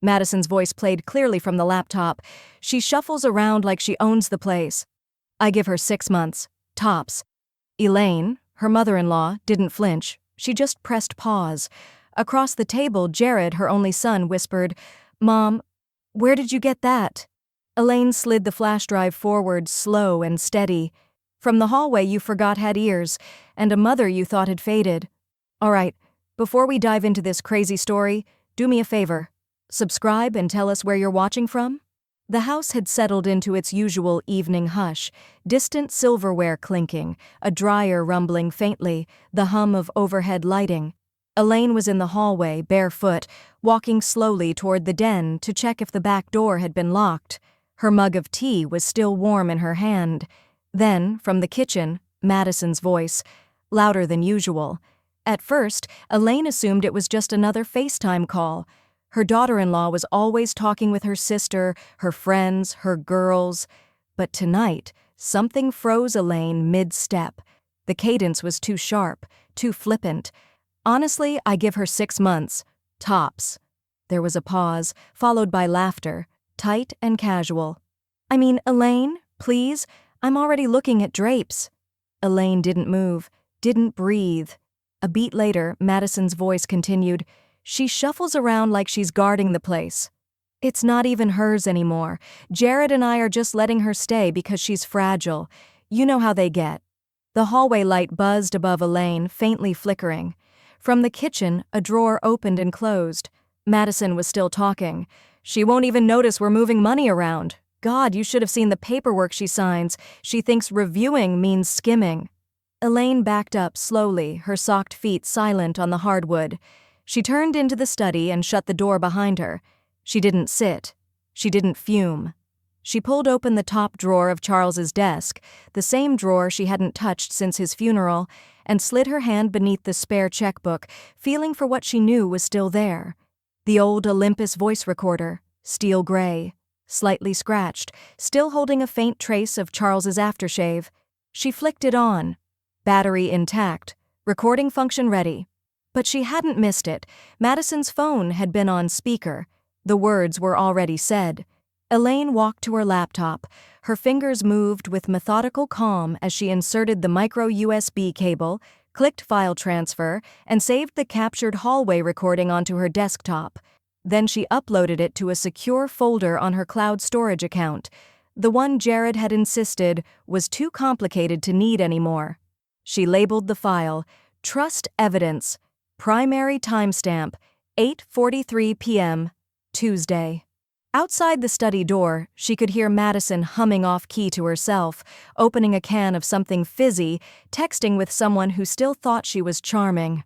Madison's voice played clearly from the laptop. She shuffles around like she owns the place. I give her 6 months. Tops. Elaine, her mother-in-law, didn't flinch. She just pressed pause. Across the table, Jared, her only son, whispered, "Mom, where did you get that?" Elaine slid the flash drive forward, slow and steady. "From the hallway you forgot had ears, and a mother you thought had faded. All right, before we dive into this crazy story, do me a favor. Subscribe and tell us where you're watching from." The house had settled into its usual evening hush, distant silverware clinking, a dryer rumbling faintly, the hum of overhead lighting. Elaine was in the hallway, barefoot, walking slowly toward the den to check if the back door had been locked. Her mug of tea was still warm in her hand. Then, from the kitchen, Madison's voice, louder than usual. At first, Elaine assumed it was just another FaceTime call. Her daughter-in-law was always talking with her sister, her friends, her girls. But tonight, something froze Elaine mid-step. The cadence was too sharp, too flippant. "Honestly, I give her 6 months. Tops." There was a pause, followed by laughter, tight and casual. "I mean, Elaine, please, I'm already looking at drapes." Elaine didn't move, didn't breathe. A beat later, Madison's voice continued, "She shuffles around like she's guarding the place. It's not even hers anymore. Jared and I are just letting her stay because she's fragile. You know how they get." The hallway light buzzed above Elaine, faintly flickering. From the kitchen, a drawer opened and closed. Madison was still talking. "She won't even notice we're moving money around. God, you should have seen the paperwork she signs. She thinks reviewing means skimming." Elaine backed up slowly, her socked feet silent on the hardwood. She turned into the study and shut the door behind her. She didn't sit. She didn't fume. She pulled open the top drawer of Charles's desk, the same drawer she hadn't touched since his funeral, and slid her hand beneath the spare checkbook, feeling for what she knew was still there. The old Olympus voice recorder, steel gray, slightly scratched, still holding a faint trace of Charles's aftershave. She flicked it on. Battery intact. Recording function ready. But she hadn't missed it. Madison's phone had been on speaker. The words were already said. Elaine walked to her laptop. Her fingers moved with methodical calm as she inserted the micro USB cable, clicked file transfer, and saved the captured hallway recording onto her desktop. Then she uploaded it to a secure folder on her cloud storage account. The one Jared had insisted was too complicated to need anymore. She labeled the file, Trust Evidence, Primary Timestamp, 8:43 p.m., Tuesday. Outside the study door, she could hear Madison humming off-key to herself, opening a can of something fizzy, texting with someone who still thought she was charming.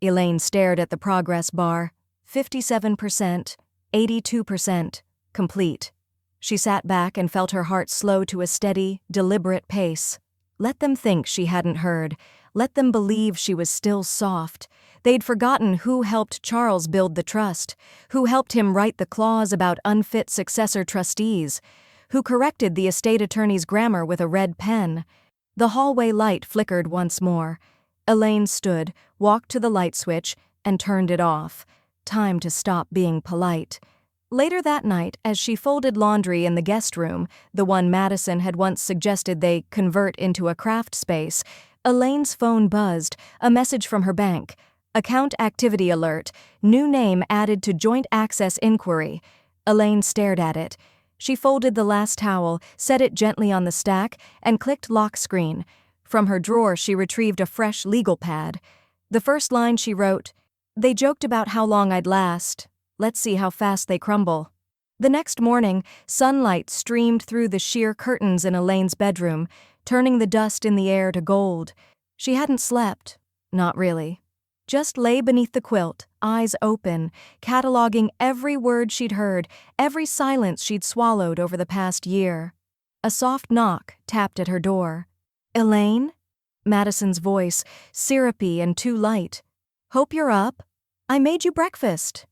Elaine stared at the progress bar. 57%, 82%, complete. She sat back and felt her heart slow to a steady, deliberate pace. Let them think she hadn't heard. Let them believe she was still soft. They'd forgotten who helped Charles build the trust, who helped him write the clause about unfit successor trustees, who corrected the estate attorney's grammar with a red pen. The hallway light flickered once more. Elaine stood, walked to the light switch, and turned it off. Time to stop being polite. Later that night, as she folded laundry in the guest room, the one Madison had once suggested they convert into a craft space, Elaine's phone buzzed, a message from her bank. Account activity alert, new name added to joint access inquiry. Elaine stared at it. She folded the last towel, set it gently on the stack, and clicked lock screen. From her drawer, she retrieved a fresh legal pad. The first line she wrote, "They joked about how long I'd last. Let's see how fast they crumble." The next morning, sunlight streamed through the sheer curtains in Elaine's bedroom, turning the dust in the air to gold. She hadn't slept. Not really. Just lay beneath the quilt, eyes open, cataloging every word she'd heard, every silence she'd swallowed over the past year. A soft knock tapped at her door. "Elaine?" Madison's voice, syrupy and too light. "Hope you're up. I made you breakfast."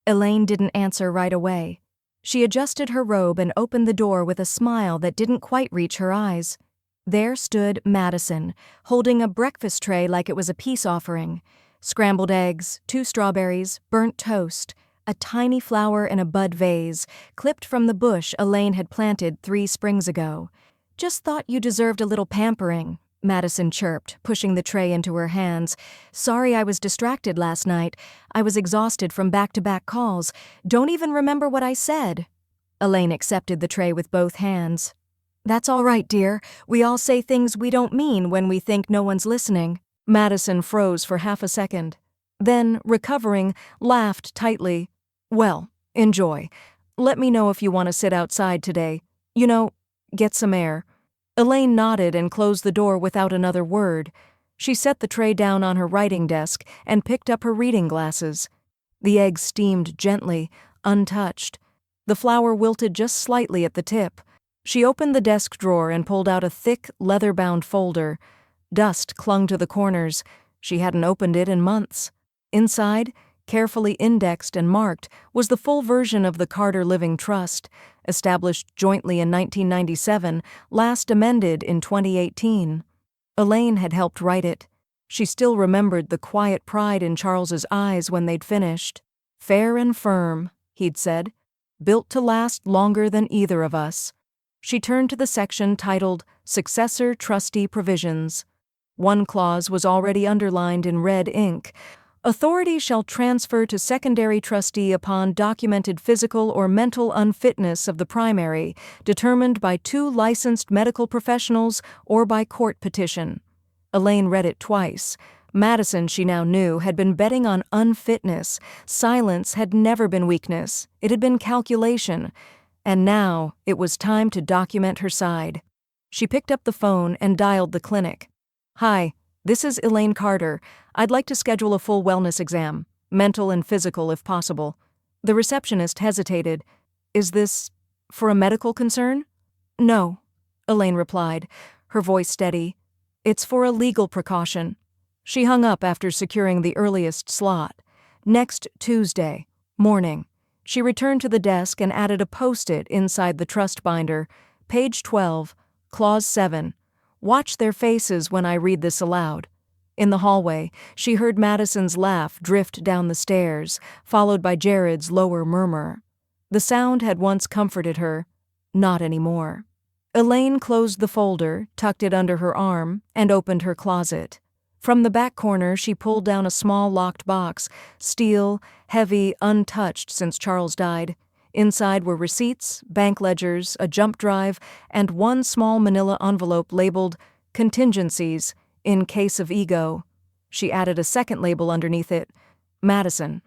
Elaine didn't answer right away. She adjusted her robe and opened the door with a smile that didn't quite reach her eyes. There stood Madison, holding a breakfast tray like it was a peace offering. Scrambled eggs, 2 strawberries, burnt toast, a tiny flower in a bud vase, clipped from the bush Elaine had planted 3 springs ago. "Just thought you deserved a little pampering," Madison chirped, pushing the tray into her hands. "Sorry I was distracted last night. I was exhausted from back-to-back calls. Don't even remember what I said." Elaine accepted the tray with both hands. "That's all right, dear. We all say things we don't mean when we think no one's listening." Madison froze for half a second. Then, recovering, laughed tightly. "Well, enjoy. Let me know if you want to sit outside today. Get some air." Elaine nodded and closed the door without another word. She set the tray down on her writing desk and picked up her reading glasses. The egg steamed gently, untouched. The flower wilted just slightly at the tip. She opened the desk drawer and pulled out a thick, leather-bound folder. Dust clung to the corners. She hadn't opened it in months. Inside, carefully indexed and marked, was the full version of the Carter Living Trust, established jointly in 1997, last amended in 2018. Elaine had helped write it. She still remembered the quiet pride in Charles's eyes when they'd finished. "Fair and firm," he'd said, "built to last longer than either of us." She turned to the section titled Successor Trustee Provisions. One clause was already underlined in red ink. "Authority shall transfer to secondary trustee upon documented physical or mental unfitness of the primary, determined by 2 licensed medical professionals or by court petition." Elaine read it twice. Madison, she now knew, had been betting on unfitness. Silence had never been weakness. It had been calculation. And now it was time to document her side. She picked up the phone and dialed the clinic. "Hi, this is Elaine Carter. I'd like to schedule a full wellness exam, mental and physical if possible." The receptionist hesitated. "Is this for a medical concern?" "No," Elaine replied, her voice steady. "It's for a legal precaution." She hung up after securing the earliest slot. Next Tuesday, morning. She returned to the desk and added a post-it inside the trust binder. Page 12, Clause 7. "Watch their faces when I read this aloud." In the hallway, she heard Madison's laugh drift down the stairs, followed by Jared's lower murmur. The sound had once comforted her, not anymore. Elaine closed the folder, tucked it under her arm, and opened her closet. From the back corner, she pulled down a small locked box, steel, heavy, untouched since Charles died. Inside were receipts, bank ledgers, a jump drive, and one small manila envelope labeled Contingencies, in case of ego. She added a second label underneath it, Madison.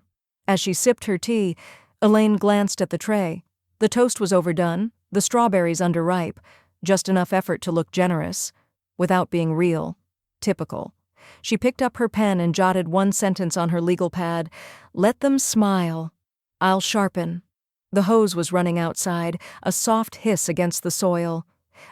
As she sipped her tea, Elaine glanced at the tray. The toast was overdone, the strawberries underripe, just enough effort to look generous, without being real. Typical. She picked up her pen and jotted one sentence on her legal pad. "Let them smile. I'll sharpen." The hose was running outside, a soft hiss against the soil.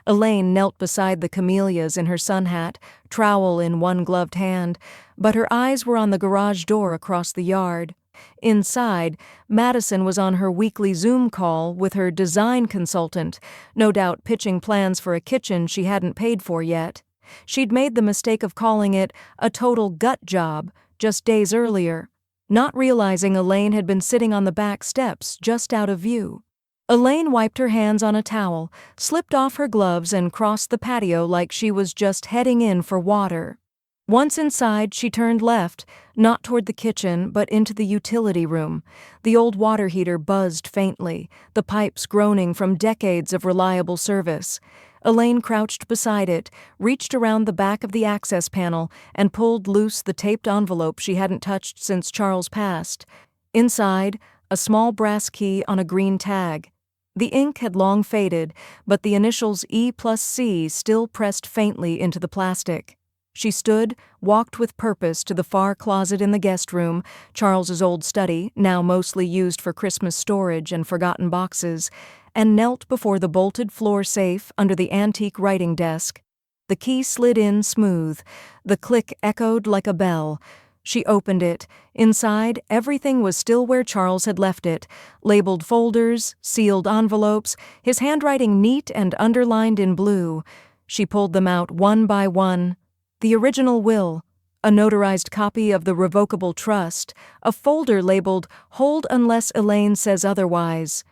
Elaine knelt beside the camellias in her sun hat, trowel in one gloved hand, but her eyes were on the garage door across the yard. Inside, Madison was on her weekly Zoom call with her design consultant, no doubt pitching plans for a kitchen she hadn't paid for yet. She'd made the mistake of calling it a total gut job just days earlier, not realizing Elaine had been sitting on the back steps just out of view. Elaine wiped her hands on a towel, slipped off her gloves, and crossed the patio like she was just heading in for water. Once inside, she turned left, not toward the kitchen, but into the utility room. The old water heater buzzed faintly, the pipes groaning from decades of reliable service. Elaine crouched beside it, reached around the back of the access panel, and pulled loose the taped envelope she hadn't touched since Charles passed. Inside, a small brass key on a green tag. The ink had long faded, but the initials E+C still pressed faintly into the plastic. She stood, walked with purpose to the far closet in the guest room, Charles's old study, now mostly used for Christmas storage and forgotten boxes, and knelt before the bolted floor safe under the antique writing desk. The key slid in smooth. The click echoed like a bell. She opened it. Inside, everything was still where Charles had left it, labeled folders, sealed envelopes, his handwriting neat and underlined in blue. She pulled them out one by one. The original will, a notarized copy of the revocable trust, a folder labeled "Hold unless Elaine says otherwise,"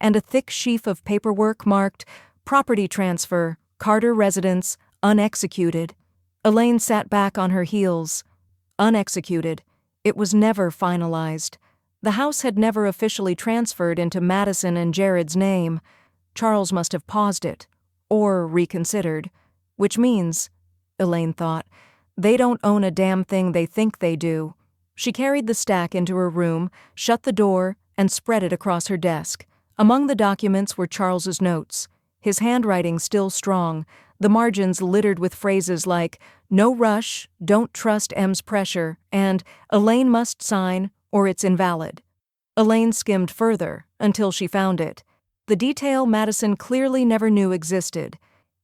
and a thick sheaf of paperwork marked "Property Transfer, Carter Residence, Unexecuted." Elaine sat back on her heels. Unexecuted. It was never finalized. The house had never officially transferred into Madison and Jared's name. Charles must have paused it, or reconsidered. Which means, Elaine thought, they don't own a damn thing they think they do. She carried the stack into her room, shut the door, and spread it across her desk. Among the documents were Charles's notes. His handwriting still strong, the margins littered with phrases like, "No rush, don't trust M's pressure," and "Elaine must sign, or it's invalid." Elaine skimmed further, until she found it. The detail Madison clearly never knew existed.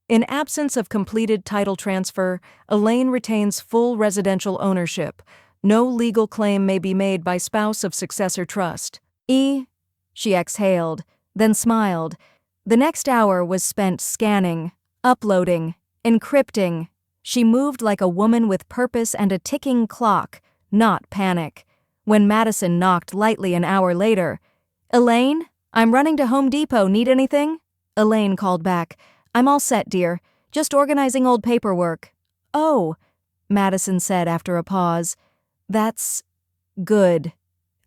In absence of completed title transfer, Elaine retains full residential ownership. No legal claim may be made by spouse of successor trust. She exhaled, then smiled. The next hour was spent scanning, uploading, encrypting. She moved like a woman with purpose and a ticking clock, not panic. When Madison knocked lightly an hour later, "Elaine, I'm running to Home Depot. Need anything?" Elaine called back, "I'm all set, dear. Just organizing old paperwork." "Oh," Madison said after a pause. "That's good."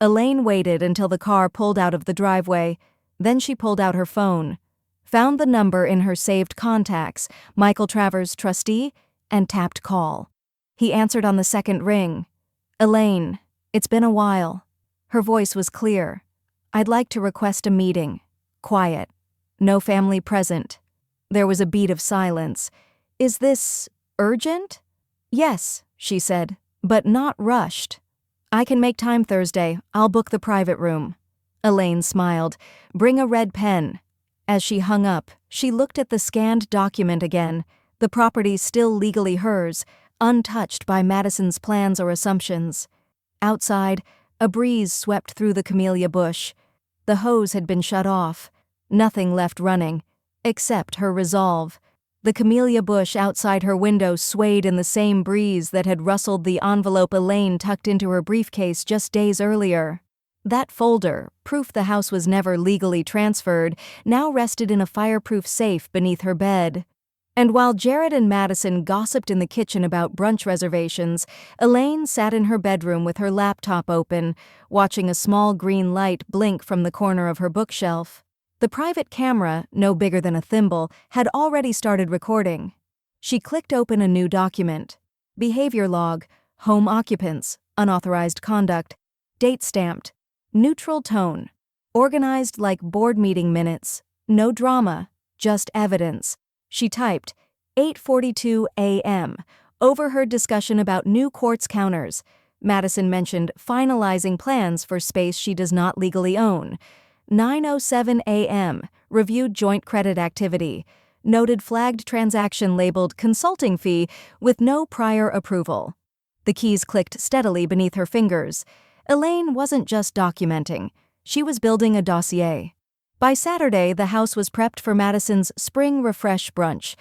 Elaine waited until the car pulled out of the driveway. Then she pulled out her phone, found the number in her saved contacts, Michael Travers, trustee, and tapped call. He answered on the second ring. "Elaine, it's been a while." Her voice was clear. "I'd like to request a meeting. Quiet. No family present." There was a beat of silence. "Is this urgent?" "Yes," she said, "but not rushed." "I can make time Thursday. I'll book the private room." Elaine smiled. "Bring a red pen." As she hung up, she looked at the scanned document again, the property still legally hers, untouched by Madison's plans or assumptions. Outside, a breeze swept through the camellia bush. The hose had been shut off. Nothing left running, except her resolve. The camellia bush outside her window swayed in the same breeze that had rustled the envelope Elaine tucked into her briefcase just days earlier. That folder, proof the house was never legally transferred, now rested in a fireproof safe beneath her bed. And while Jared and Madison gossiped in the kitchen about brunch reservations, Elaine sat in her bedroom with her laptop open, watching a small green light blink from the corner of her bookshelf. The private camera, no bigger than a thimble, had already started recording. She clicked open a new document. Behavior log, home occupants, unauthorized conduct, date stamped, neutral tone, organized like board meeting minutes, no drama, just evidence. She typed, 8:42 a.m., overheard discussion about new quartz counters. Madison mentioned finalizing plans for space she does not legally own. 9:07 a.m., reviewed joint credit activity. Noted flagged transaction labeled consulting fee with no prior approval. The keys clicked steadily beneath her fingers. Elaine wasn't just documenting. She was building a dossier. By Saturday, the house was prepped for Madison's spring refresh brunch.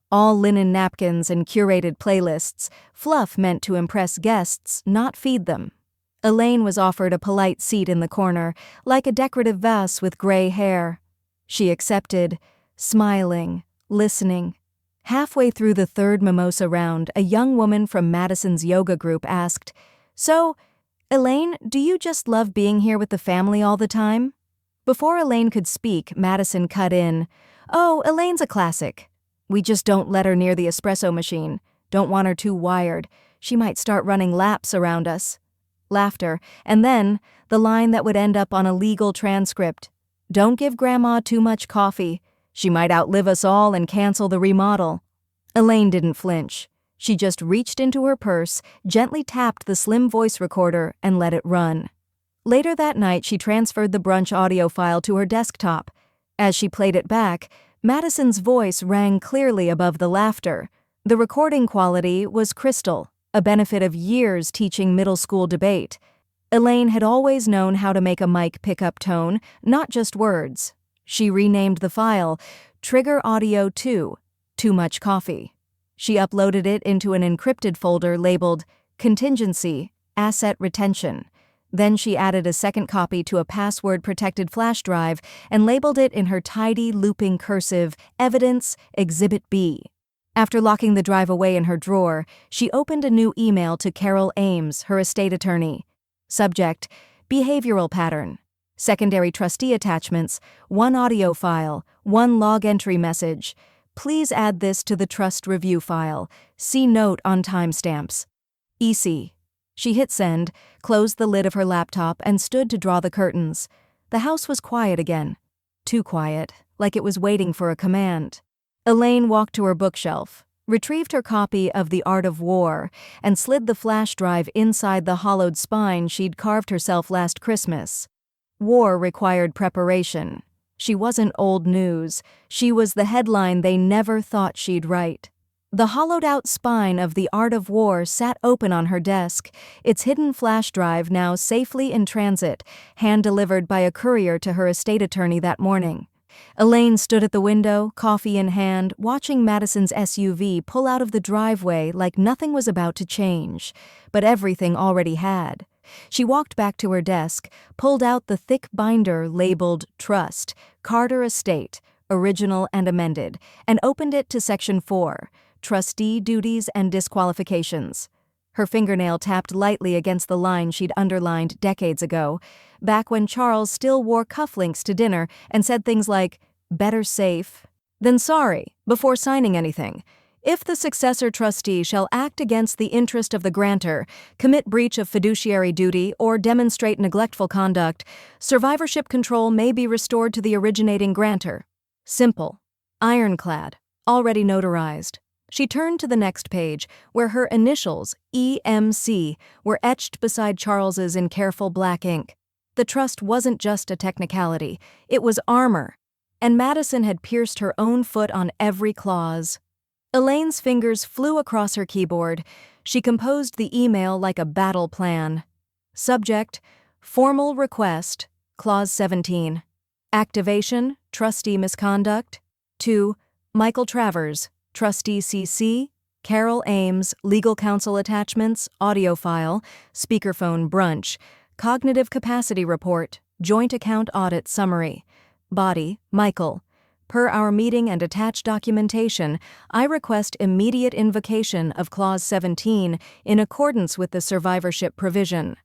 All linen napkins and curated playlists, fluff meant to impress guests, not feed them. Elaine was offered a polite seat in the corner, like a decorative vase with gray hair. She accepted, smiling, listening. Halfway through the third mimosa round, a young woman from Madison's yoga group asked, "So, Elaine, do you just love being here with the family all the time?" Before Elaine could speak, Madison cut in, "Oh, Elaine's a classic. We just don't let her near the espresso machine. Don't want her too wired. She might start running laps around us." Laughter, and then the line that would end up on a legal transcript. "Don't give Grandma too much coffee. She might outlive us all and cancel the remodel." Elaine didn't flinch. She just reached into her purse, gently tapped the slim voice recorder, and let it run. Later that night, she transferred the brunch audio file to her desktop. As she played it back, Madison's voice rang clearly above the laughter. The recording quality was crystal, a benefit of years teaching middle school debate. Elaine had always known how to make a mic pick up tone, not just words. She renamed the file Trigger Audio 2, Too Much Coffee. She uploaded it into an encrypted folder labeled contingency, asset retention. Then she added a second copy to a password-protected flash drive and labeled it in her tidy, looping cursive, Evidence, Exhibit B. After locking the drive away in her drawer, she opened a new email to Carol Ames, her estate attorney. Subject: Behavioral pattern. Secondary trustee attachments, 1 audio file, 1 log entry message. Please add this to the trust review file. See note on timestamps. EC. She hit send, closed the lid of her laptop, and stood to draw the curtains. The house was quiet again. Too quiet, like it was waiting for a command. Elaine walked to her bookshelf, retrieved her copy of The Art of War, and slid the flash drive inside the hollowed spine she'd carved herself last Christmas. War required preparation. She wasn't old news. She was the headline they never thought she'd write. The hollowed-out spine of The Art of War sat open on her desk, its hidden flash drive now safely in transit, hand-delivered by a courier to her estate attorney that morning. Elaine stood at the window, coffee in hand, watching Madison's SUV pull out of the driveway like nothing was about to change. But everything already had. She walked back to her desk, pulled out the thick binder labeled Trust, Carter Estate, Original and Amended, and opened it to Section 4. Trustee Duties and Disqualifications. Her fingernail tapped lightly against the line she'd underlined decades ago, back when Charles still wore cufflinks to dinner and said things like, "Better safe than sorry," before signing anything. If the successor trustee shall act against the interest of the grantor, commit breach of fiduciary duty, or demonstrate neglectful conduct, survivorship control may be restored to the originating grantor. Simple. Ironclad. Already notarized. She turned to the next page, where her initials, EMC, were etched beside Charles's in careful black ink. The trust wasn't just a technicality, it was armor, and Madison had pierced her own foot on every clause. Elaine's fingers flew across her keyboard. She composed the email like a battle plan. Subject: Formal request, Clause 17. Activation, Trustee misconduct. To Michael Travers, Trustee CC, Carol Ames, Legal Counsel attachments, audio file, speakerphone brunch, cognitive capacity report, joint account audit summary. Body, Michael. Per our meeting and attached documentation, I request immediate invocation of Clause 17 in accordance with the survivorship provision.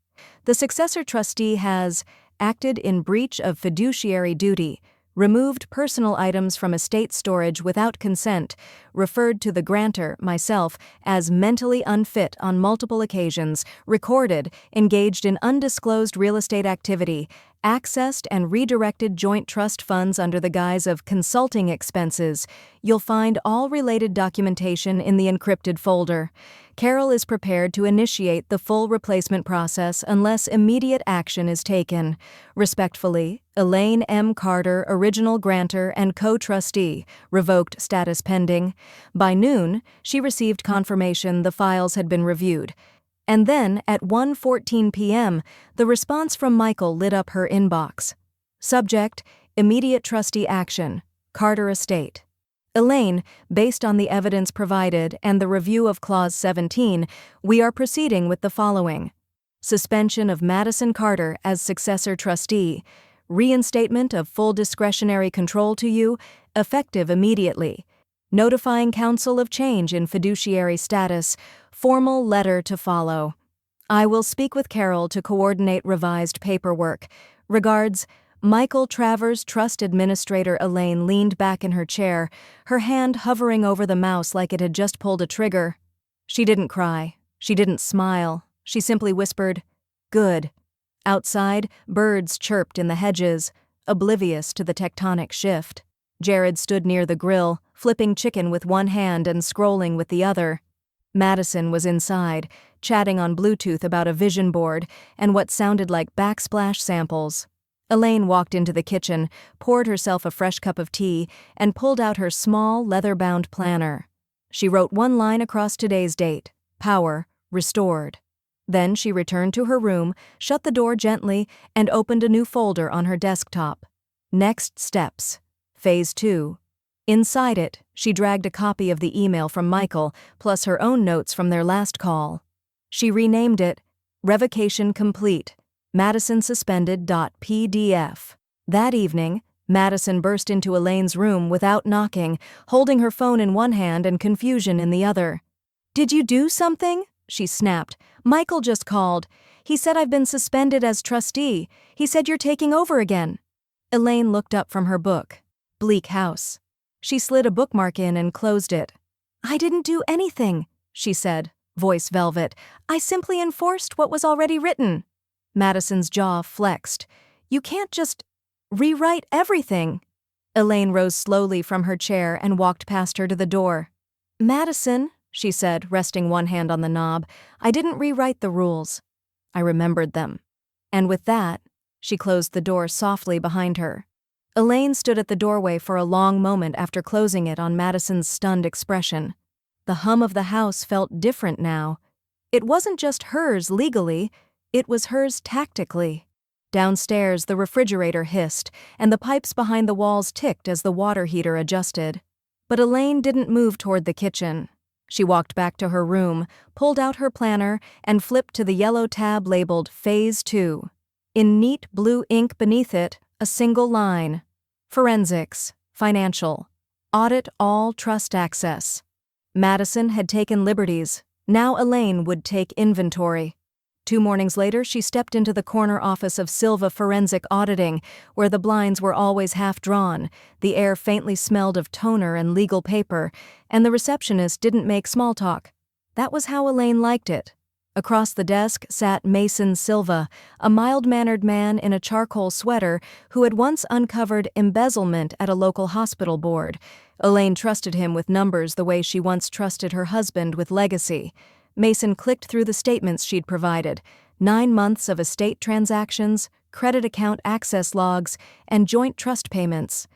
The successor trustee has acted in breach of fiduciary duty, removed personal items from estate storage without consent, referred to the grantor, myself, as mentally unfit on multiple occasions, recorded, engaged in undisclosed real estate activity, accessed and redirected joint trust funds under the guise of consulting expenses. You'll find all related documentation in the encrypted folder. Carol is prepared to initiate the full replacement process unless immediate action is taken. Respectfully, Elaine M. Carter, original grantor and co-trustee, revoked status pending. By noon, she received confirmation the files had been reviewed. And then, at 1:14 p.m., the response from Michael lit up her inbox. Subject: Immediate trustee action, Carter Estate. Elaine, based on the evidence provided and the review of Clause 17, we are proceeding with the following: suspension of Madison Carter as successor trustee, reinstatement of full discretionary control to you, effective immediately, notifying counsel of change in fiduciary status, formal letter to follow. I will speak with Carol to coordinate revised paperwork. Regards, Michael Travers. Trust Administrator. Elaine leaned back in her chair, her hand hovering over the mouse like it had just pulled a trigger. She didn't cry. She didn't smile. She simply whispered, "Good." Outside, birds chirped in the hedges, oblivious to the tectonic shift. Jared stood near the grill, flipping chicken with one hand and scrolling with the other. Madison was inside, chatting on Bluetooth about a vision board and what sounded like backsplash samples. Elaine walked into the kitchen, poured herself a fresh cup of tea, and pulled out her small, leather-bound planner. She wrote one line across today's date: power restored. Then she returned to her room, shut the door gently, and opened a new folder on her desktop. Next steps. Phase 2. Inside it, she dragged a copy of the email from Michael, plus her own notes from their last call. She renamed it Revocation Complete, Madison Suspended.pdf. That evening, Madison burst into Elaine's room without knocking, holding her phone in one hand and confusion in the other. "Did you do something?" she snapped. "Michael just called. He said I've been suspended as trustee. He said you're taking over again." Elaine looked up from her book. Bleak House. She slid a bookmark in and closed it. "I didn't do anything," she said, voice velvet. "I simply enforced what was already written." Madison's jaw flexed. "You can't just rewrite everything." Elaine rose slowly from her chair and walked past her to the door. "Madison," she said, resting one hand on the knob, "I didn't rewrite the rules. I remembered them." And with that, she closed the door softly behind her. Elaine stood at the doorway for a long moment after closing it on Madison's stunned expression. The hum of the house felt different now. It wasn't just hers legally, it was hers tactically. Downstairs, the refrigerator hissed, and the pipes behind the walls ticked as the water heater adjusted. But Elaine didn't move toward the kitchen. She walked back to her room, pulled out her planner, and flipped to the yellow tab labeled Phase 2. In neat blue ink beneath it, a single line: Forensics, Financial, Audit all trust access. Madison had taken liberties. Now Elaine would take inventory. 2 mornings later, she stepped into the corner office of Silva Forensic Auditing, where the blinds were always half drawn, the air faintly smelled of toner and legal paper, and the receptionist didn't make small talk. That was how Elaine liked it. Across the desk sat Mason Silva, a mild-mannered man in a charcoal sweater who had once uncovered embezzlement at a local hospital board. Elaine trusted him with numbers the way she once trusted her husband with legacy. Mason clicked through the statements she'd provided: 9 months of estate transactions, credit account access logs, and joint trust payments.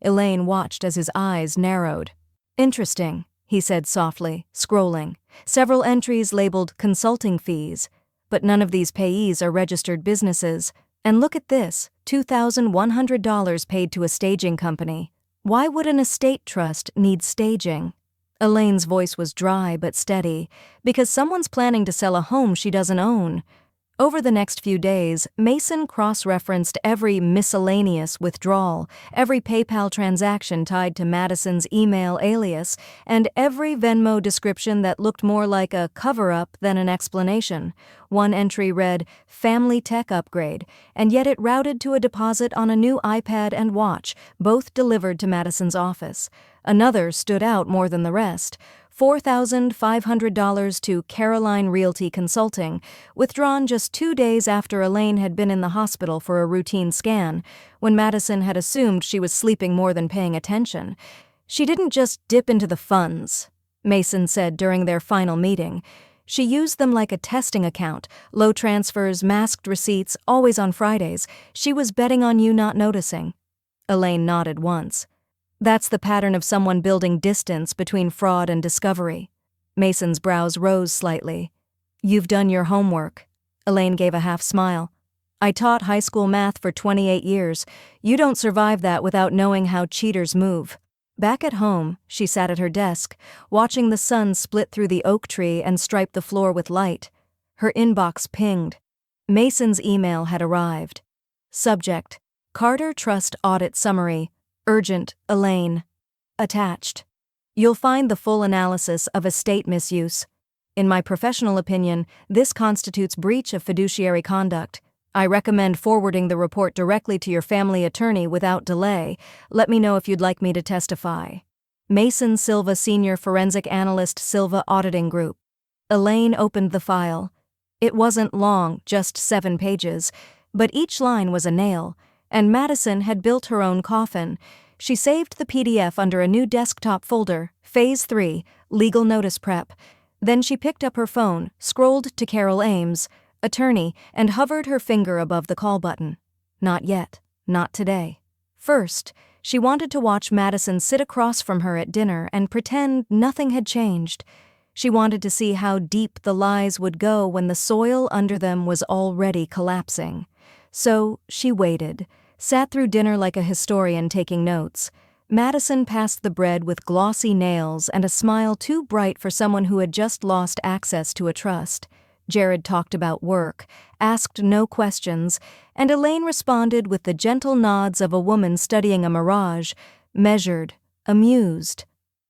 Elaine watched as his eyes narrowed. "Interesting," he said softly, scrolling. "Several entries labeled consulting fees, but none of these payees are registered businesses. And look at this, $2,100 paid to a staging company. Why would an estate trust need staging?" Elaine's voice was dry but steady. "Because someone's planning to sell a home she doesn't own." Over the next few days, Mason cross-referenced every miscellaneous withdrawal, every PayPal transaction tied to Madison's email alias, and every Venmo description that looked more like a cover-up than an explanation. One entry read, "Family tech upgrade," and yet it routed to a deposit on a new iPad and watch, both delivered to Madison's office. Another stood out more than the rest: $4,500 to Caroline Realty Consulting, withdrawn just 2 days after Elaine had been in the hospital for a routine scan, when Madison had assumed she was sleeping more than paying attention. "She didn't just dip into the funds," Mason said during their final meeting. "She used them like a testing account, low transfers, masked receipts, always on Fridays. She was betting on you not noticing." Elaine nodded once. "That's the pattern of someone building distance between fraud and discovery." Mason's brows rose slightly. "You've done your homework." Elaine gave a half smile. "I taught high school math for 28 years. You don't survive that without knowing how cheaters move." Back at home, she sat at her desk, watching the sun split through the oak tree and stripe the floor with light. Her inbox pinged. Mason's email had arrived. Subject: Carter Trust Audit Summary. Urgent, Elaine. Attached. You'll find the full analysis of estate misuse. In my professional opinion, this constitutes breach of fiduciary conduct. I recommend forwarding the report directly to your family attorney without delay. Let me know if you'd like me to testify. Mason Silva, Senior Forensic Analyst, Silva Auditing Group. Elaine opened the file. It wasn't long, just 7 pages, but each line was a nail, and Madison had built her own coffin. She saved the PDF under a new desktop folder, Phase 3, Legal Notice Prep. Then she picked up her phone, scrolled to Carol Ames, attorney, and hovered her finger above the call button. Not yet. Not today. First, she wanted to watch Madison sit across from her at dinner and pretend nothing had changed. She wanted to see how deep the lies would go when the soil under them was already collapsing. So she waited. Sat through dinner like a historian taking notes. Madison passed the bread with glossy nails and a smile too bright for someone who had just lost access to a trust. Jared talked about work, asked no questions, and Elaine responded with the gentle nods of a woman studying a mirage, measured, amused.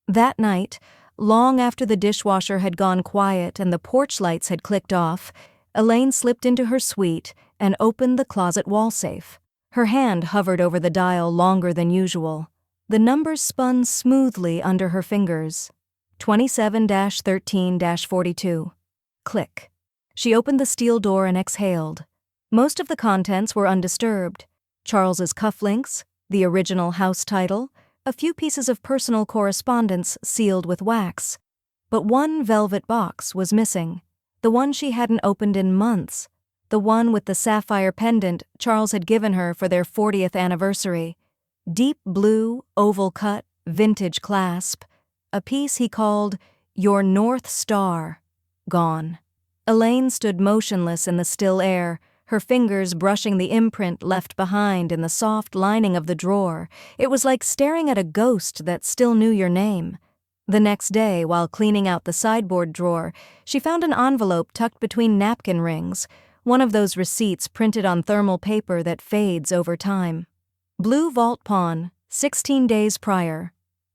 That night, long after the dishwasher had gone quiet and the porch lights had clicked off, Elaine slipped into her suite and opened the closet wall safe. Her hand hovered over the dial longer than usual. The numbers spun smoothly under her fingers. 27-13-42. Click. She opened the steel door and exhaled. Most of the contents were undisturbed. Charles's cufflinks, the original house title, a few pieces of personal correspondence sealed with wax. But one velvet box was missing. The one she hadn't opened in months. The one with the sapphire pendant Charles had given her for their 40th anniversary. Deep blue, oval cut, vintage clasp. A piece he called "Your North Star." Gone. Elaine stood motionless in the still air, her fingers brushing the imprint left behind in the soft lining of the drawer. It was like staring at a ghost that still knew your name. The next day, while cleaning out the sideboard drawer, she found an envelope tucked between napkin rings, one of those receipts printed on thermal paper that fades over time. Blue Vault Pawn, 16 days prior.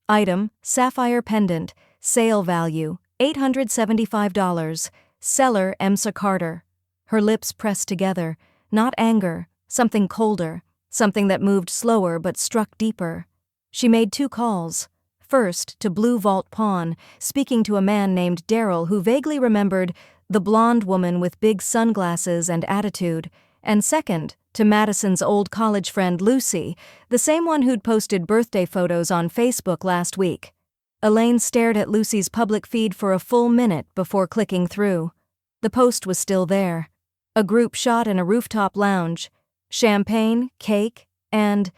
Item, sapphire pendant, sale value, $875. Seller, Emsa Carter. Her lips pressed together, not anger, something colder, something that moved slower but struck deeper. She made 2 calls. First, to Blue Vault Pawn, speaking to a man named Daryl who vaguely remembered the blonde woman with big sunglasses and attitude, and second, to Madison's old college friend Lucy, the same one who'd posted birthday photos on Facebook last week. Elaine stared at Lucy's public feed for a full minute before clicking through. The post was still there. A group shot in a rooftop lounge. Champagne, cake, and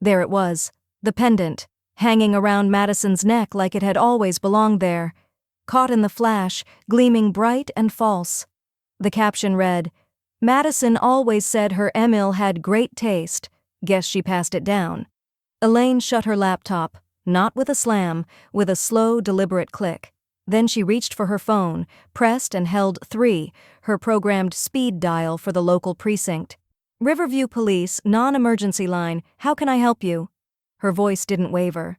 there it was, the pendant, hanging around Madison's neck like it had always belonged there. Caught in the flash, gleaming bright and false. The caption read, "Madison always said her Emil had great taste. Guess she passed it down." Elaine shut her laptop, not with a slam, with a slow, deliberate click. Then she reached for her phone, pressed and held 3, her programmed speed dial for the local precinct. "Riverview Police, non-emergency line, how can I help you?" Her voice didn't waver.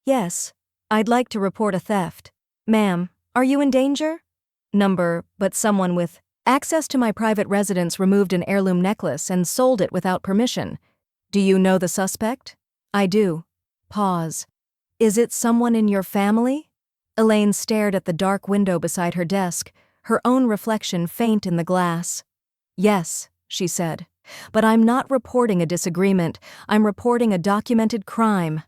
"Yes, I'd like to report a theft." "Ma'am, are you in danger?" Number, but someone with access to my private residence removed an heirloom necklace and sold it without permission. "Do you know the suspect?" "I do." Pause. "Is it someone in your family?" Elaine stared at the dark window beside her desk, her own reflection faint in the glass. "Yes," she said, "but I'm not reporting a disagreement, I'm reporting a documented crime."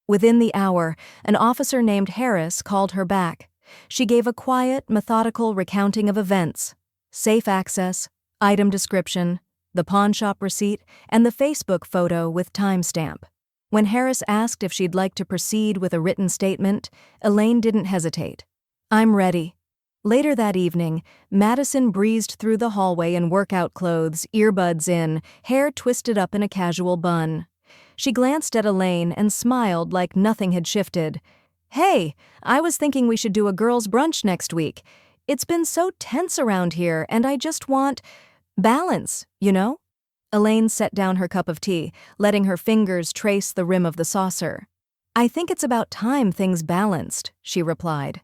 Within the hour, an officer named Harris called her back. She gave a quiet, methodical recounting of events. Safe access, item description, the pawnshop receipt, and the Facebook photo with timestamp. When Harris asked if she'd like to proceed with a written statement, Elaine didn't hesitate. "I'm ready." Later that evening, Madison breezed through the hallway in workout clothes, earbuds in, hair twisted up in a casual bun. She glanced at Elaine and smiled like nothing had shifted. "Hey, I was thinking we should do a girls' brunch next week. It's been so tense around here, and I just want balance, you know?" Elaine set down her cup of tea, letting her fingers trace the rim of the saucer. "I think it's about time things balanced," she replied.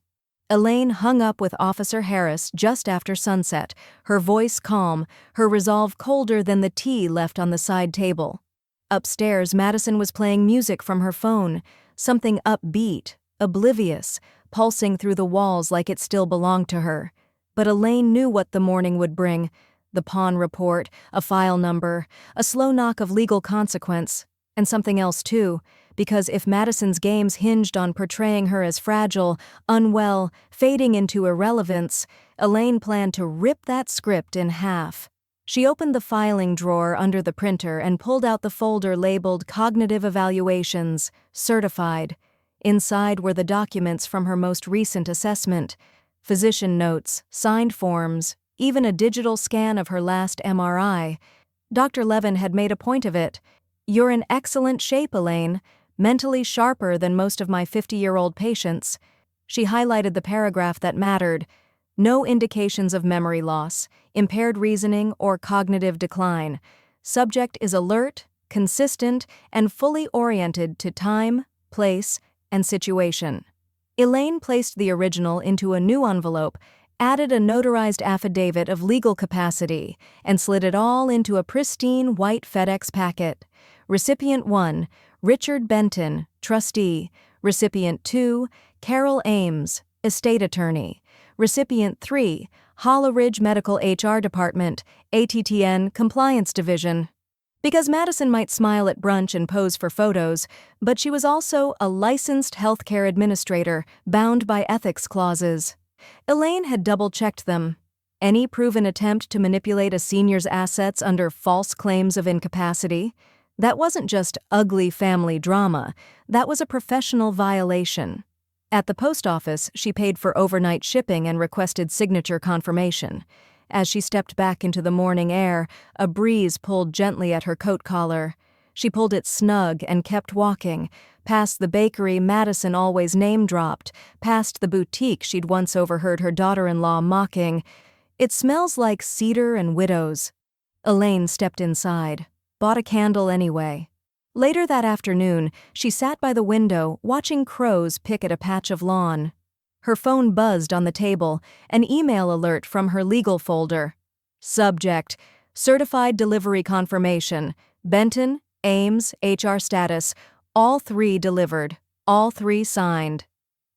Elaine hung up with Officer Harris just after sunset, her voice calm, her resolve colder than the tea left on the side table. Upstairs, Madison was playing music from her phone, something upbeat, oblivious, pulsing through the walls like it still belonged to her. But Elaine knew what the morning would bring. The pawn report, a file number, a slow knock of legal consequence, and something else too, because if Madison's games hinged on portraying her as fragile, unwell, fading into irrelevance, Elaine planned to rip that script in half. She opened the filing drawer under the printer and pulled out the folder labeled Cognitive Evaluations, Certified. Inside were the documents from her most recent assessment, physician notes, signed forms, even a digital scan of her last MRI. Dr. Levin had made a point of it. "You're in excellent shape, Elaine, mentally sharper than most of my 50-year-old patients." She highlighted the paragraph that mattered. No indications of memory loss, impaired reasoning, or cognitive decline. Subject is alert, consistent, and fully oriented to time, place, and situation. Elaine placed the original into a new envelope, added a notarized affidavit of legal capacity, and slid it all into a pristine white FedEx packet. Recipient 1, Richard Benton, trustee. Recipient 2, Carol Ames, estate attorney. Recipient 3, Hollow Ridge Medical HR Department, ATTN Compliance Division. Because Madison might smile at brunch and pose for photos, but she was also a licensed healthcare administrator bound by ethics clauses. Elaine had double-checked them. Any proven attempt to manipulate a senior's assets under false claims of incapacity? That wasn't just ugly family drama, that was a professional violation. At the post office, she paid for overnight shipping and requested signature confirmation. As she stepped back into the morning air, a breeze pulled gently at her coat collar. She pulled it snug and kept walking, past the bakery Madison always name-dropped, past the boutique she'd once overheard her daughter-in-law mocking. "It smells like cedar and widows." Elaine stepped inside, bought a candle anyway. Later that afternoon, she sat by the window watching crows pick at a patch of lawn. Her phone buzzed on the table, an email alert from her legal folder. Subject: Certified Delivery Confirmation. Benton, Ames, HR status. All 3 delivered. All 3 signed.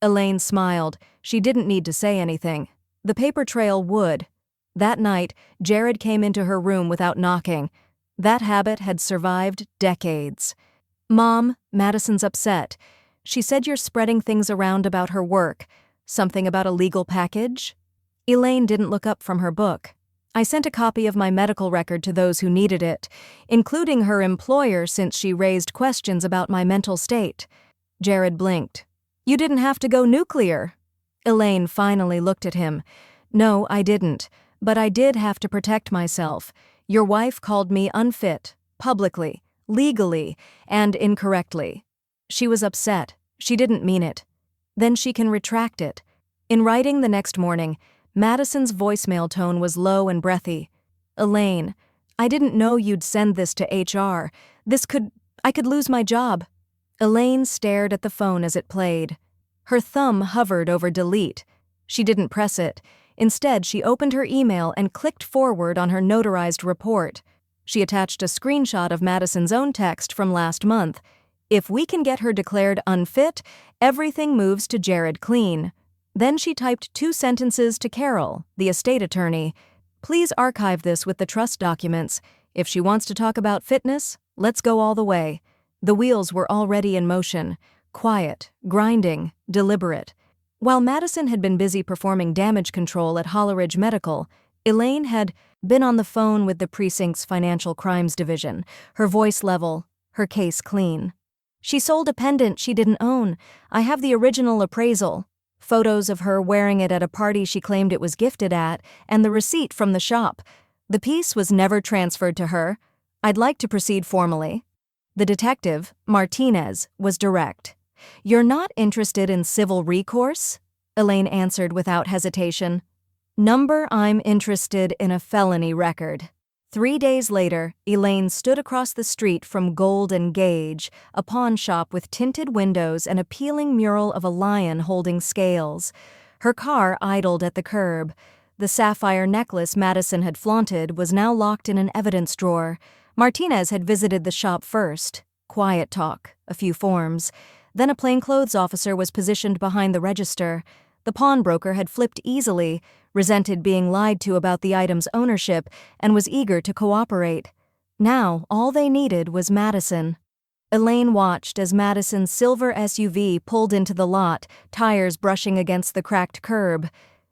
Elaine smiled. She didn't need to say anything. The paper trail would. That night, Jared came into her room without knocking. That habit had survived decades. "Mom, Madison's upset. She said you're spreading things around about her work. Something about a legal package?" Elaine didn't look up from her book. "I sent a copy of my medical record to those who needed it, including her employer since she raised questions about my mental state." Jared blinked. "You didn't have to go nuclear." Elaine finally looked at him. "No, I didn't, but I did have to protect myself. Your wife called me unfit, publicly, legally, and incorrectly. She was upset. She didn't mean it. Then she can retract it." In writing the next morning, Madison's voicemail tone was low and breathy. "Elaine, I didn't know you'd send this to HR. I could lose my job." Elaine stared at the phone as it played. Her thumb hovered over delete. She didn't press it. Instead, she opened her email and clicked forward on her notarized report. She attached a screenshot of Madison's own text from last month. "If we can get her declared unfit, everything moves to Jared clean." Then she typed 2 sentences to Carol, the estate attorney. "Please archive this with the trust documents. If she wants to talk about fitness, let's go all the way." The wheels were already in motion, quiet, grinding, deliberate. While Madison had been busy performing damage control at Hollow Ridge Medical, Elaine had been on the phone with the precinct's financial crimes division, her voice level, her case clean. "She sold a pendant she didn't own. I have the original appraisal. Photos of her wearing it at a party she claimed it was gifted at, and the receipt from the shop. The piece was never transferred to her. I'd like to proceed formally." The detective, Martinez, was direct. "You're not interested in civil recourse?" Elaine answered without hesitation. "Number, I'm interested in a felony record." 3 days later, Elaine stood across the street from Gold and Gage, a pawn shop with tinted windows and a peeling mural of a lion holding scales. Her car idled at the curb. The sapphire necklace Madison had flaunted was now locked in an evidence drawer. Martinez had visited the shop first. Quiet talk, a few forms. Then a plainclothes officer was positioned behind the register. The pawnbroker had flipped easily, resented being lied to about the item's ownership, and was eager to cooperate. Now, all they needed was Madison. Elaine watched as Madison's silver SUV pulled into the lot, tires brushing against the cracked curb.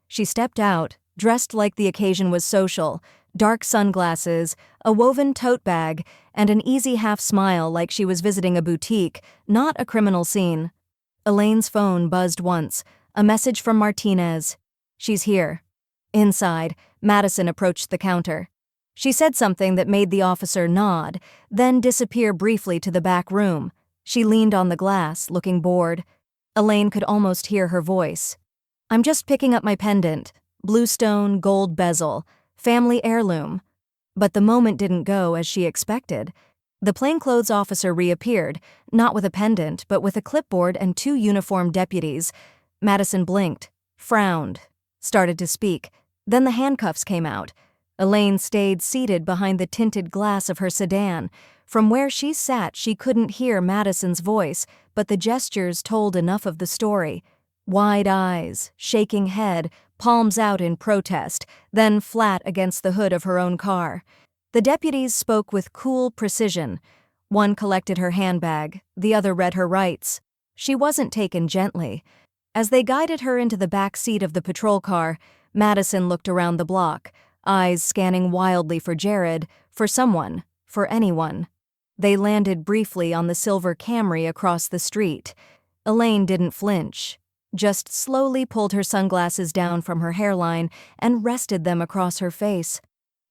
She stepped out, dressed like the occasion was social, dark sunglasses, a woven tote bag, and an easy half-smile like she was visiting a boutique, not a criminal scene. Elaine's phone buzzed once, a message from Martinez. "She's here." Inside, Madison approached the counter. She said something that made the officer nod, then disappear briefly to the back room. She leaned on the glass, looking bored. Elaine could almost hear her voice. "I'm just picking up my pendant. Bluestone gold bezel, family heirloom. But the moment didn't go as she expected. The plainclothes officer reappeared, not with a pendant, but with a clipboard and 2 uniformed deputies. Madison blinked, frowned, started to speak. Then the handcuffs came out. Elaine stayed seated behind the tinted glass of her sedan. From where she sat, she couldn't hear Madison's voice, but the gestures told enough of the story. Wide eyes, shaking head, palms out in protest, then flat against the hood of her own car. The deputies spoke with cool precision. One collected her handbag, the other read her rights. She wasn't taken gently. As they guided her into the back seat of the patrol car, Madison looked around the block, eyes scanning wildly for Jared, for someone, for anyone. They landed briefly on the silver Camry across the street. Elaine didn't flinch, just slowly pulled her sunglasses down from her hairline and rested them across her face.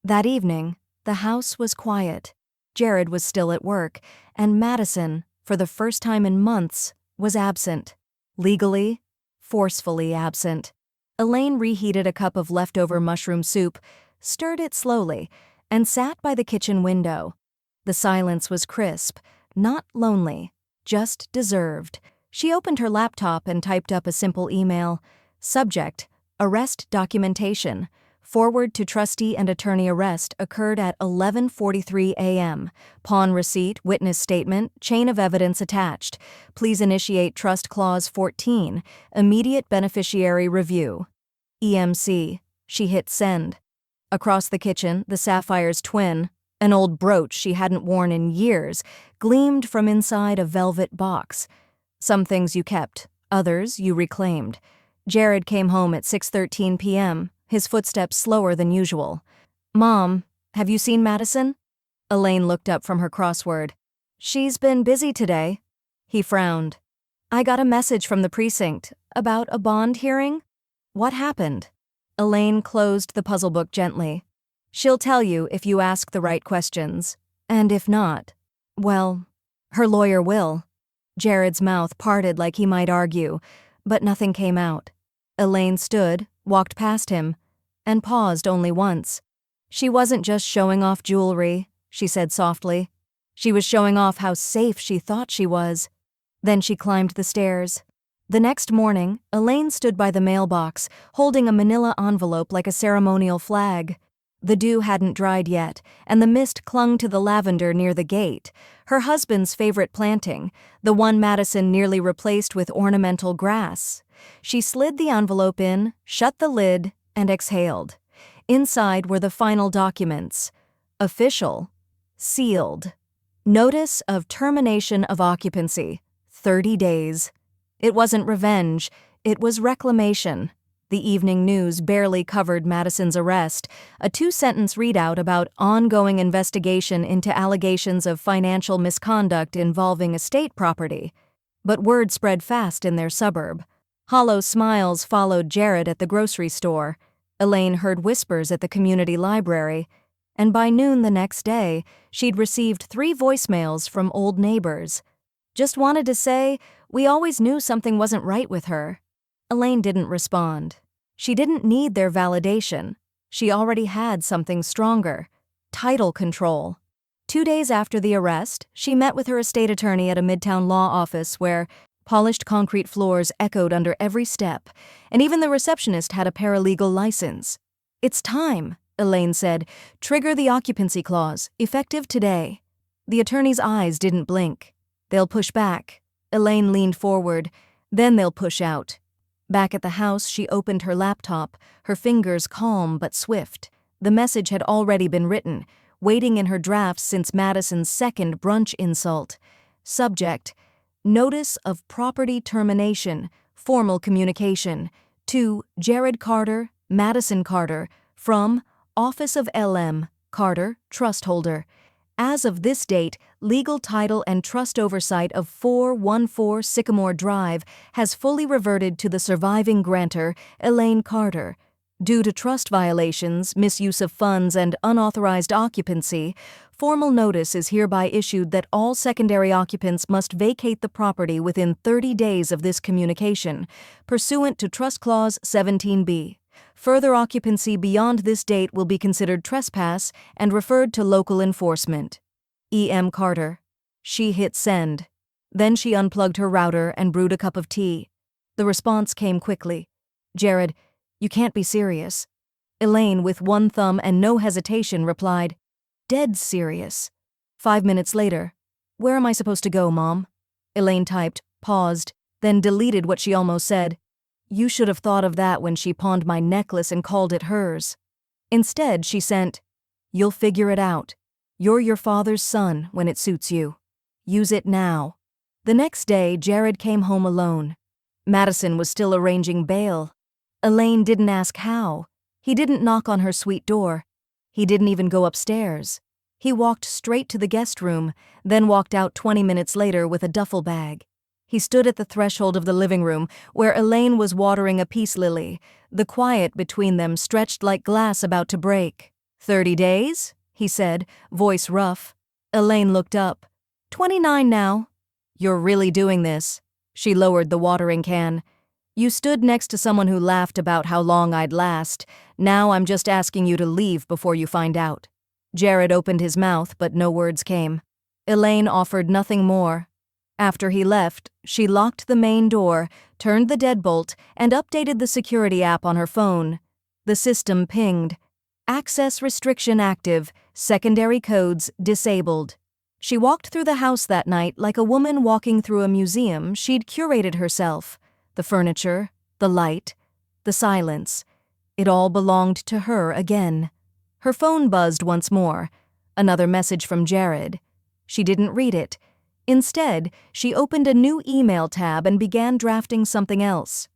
That evening, the house was quiet. Jared was still at work, and Madison, for the first time in months, was absent. Legally, forcefully absent. Elaine reheated a cup of leftover mushroom soup, stirred it slowly, and sat by the kitchen window. The silence was crisp, not lonely, just deserved. She opened her laptop and typed up a simple email. Subject: Arrest documentation. Forward to trustee and attorney arrest occurred at 11:43 a.m. Pawn receipt, witness statement, chain of evidence attached. Please initiate Trust Clause 14. Immediate beneficiary review. EMC. She hit send. Across the kitchen, the Sapphire's twin, an old brooch she hadn't worn in years, gleamed from inside a velvet box. Some things you kept, others you reclaimed. Jared came home at 6:13 p.m., his footsteps slower than usual. Mom, have you seen Madison? Elaine looked up from her crossword. She's been busy today. He frowned. I got a message from the precinct about a bond hearing. What happened? Elaine closed the puzzle book gently. She'll tell you if you ask the right questions. And if not, well, her lawyer will. Jared's mouth parted like he might argue, but nothing came out. Elaine stood, walked past him, and paused only once. She wasn't just showing off jewelry, she said softly. She was showing off how safe she thought she was. Then she climbed the stairs. The next morning, Elaine stood by the mailbox, holding a manila envelope like a ceremonial flag. The dew hadn't dried yet, and the mist clung to the lavender near the gate, her husband's favorite planting, the one Madison nearly replaced with ornamental grass. She slid the envelope in, shut the lid, and exhaled. Inside were the final documents. Official. Sealed. Notice of termination of occupancy. 30 days. It wasn't revenge, it was reclamation. The evening news barely covered Madison's arrest, a 2-sentence readout about ongoing investigation into allegations of financial misconduct involving estate property. But word spread fast in their suburb. Hollow smiles followed Jared at the grocery store. Elaine heard whispers at the community library. And by noon the next day, she'd received 3 voicemails from old neighbors. Just wanted to say, we always knew something wasn't right with her. Elaine didn't respond. She didn't need their validation. She already had something stronger. Title control. 2 days after the arrest, she met with her estate attorney at a midtown law office where polished concrete floors echoed under every step, and even the receptionist had a paralegal license. It's time, Elaine said. Trigger the occupancy clause, effective today. The attorney's eyes didn't blink. They'll push back. Elaine leaned forward. Then they'll push out. Back at the house, she opened her laptop, her fingers calm but swift. The message had already been written, waiting in her drafts since Madison's second brunch insult. Subject: Notice of property termination, formal communication. To Jared Carter, Madison Carter, from Office of LM, Carter, Trust Holder. As of this date, legal title and trust oversight of 414 Sycamore Drive has fully reverted to the surviving grantor, Elaine Carter. Due to trust violations, misuse of funds, and unauthorized occupancy, formal notice is hereby issued that all secondary occupants must vacate the property within 30 days of this communication, pursuant to Trust Clause 17B. Further occupancy beyond this date will be considered trespass and referred to local enforcement. E.M. Carter. She hit send. Then she unplugged her router and brewed a cup of tea. The response came quickly. Jared, you can't be serious. Elaine, with one thumb and no hesitation, replied, dead serious. 5 minutes later, where am I supposed to go, Mom? Elaine typed, paused, then deleted what she almost said. You should have thought of that when she pawned my necklace and called it hers. Instead, she sent, you'll figure it out. You're your father's son when it suits you. Use it now. The next day, Jared came home alone. Madison was still arranging bail. Elaine didn't ask how. He didn't knock on her sweet door. He didn't even go upstairs. He walked straight to the guest room, then walked out 20 minutes later with a duffel bag. He stood at the threshold of the living room, where Elaine was watering a peace lily. The quiet between them stretched like glass about to break. 30 days? He said, voice rough. Elaine looked up. 29 now. You're really doing this. She lowered the watering can. You stood next to someone who laughed about how long I'd last. Now I'm just asking you to leave before you find out. Jared opened his mouth, but no words came. Elaine offered nothing more. After he left, she locked the main door, turned the deadbolt, and updated the security app on her phone. The system pinged. Access restriction active, secondary codes disabled. She walked through the house that night like a woman walking through a museum she'd curated herself. The furniture, the light, the silence. It all belonged to her again. Her phone buzzed once more. Another message from Jared. She didn't read it. Instead, she opened a new email tab and began drafting something else.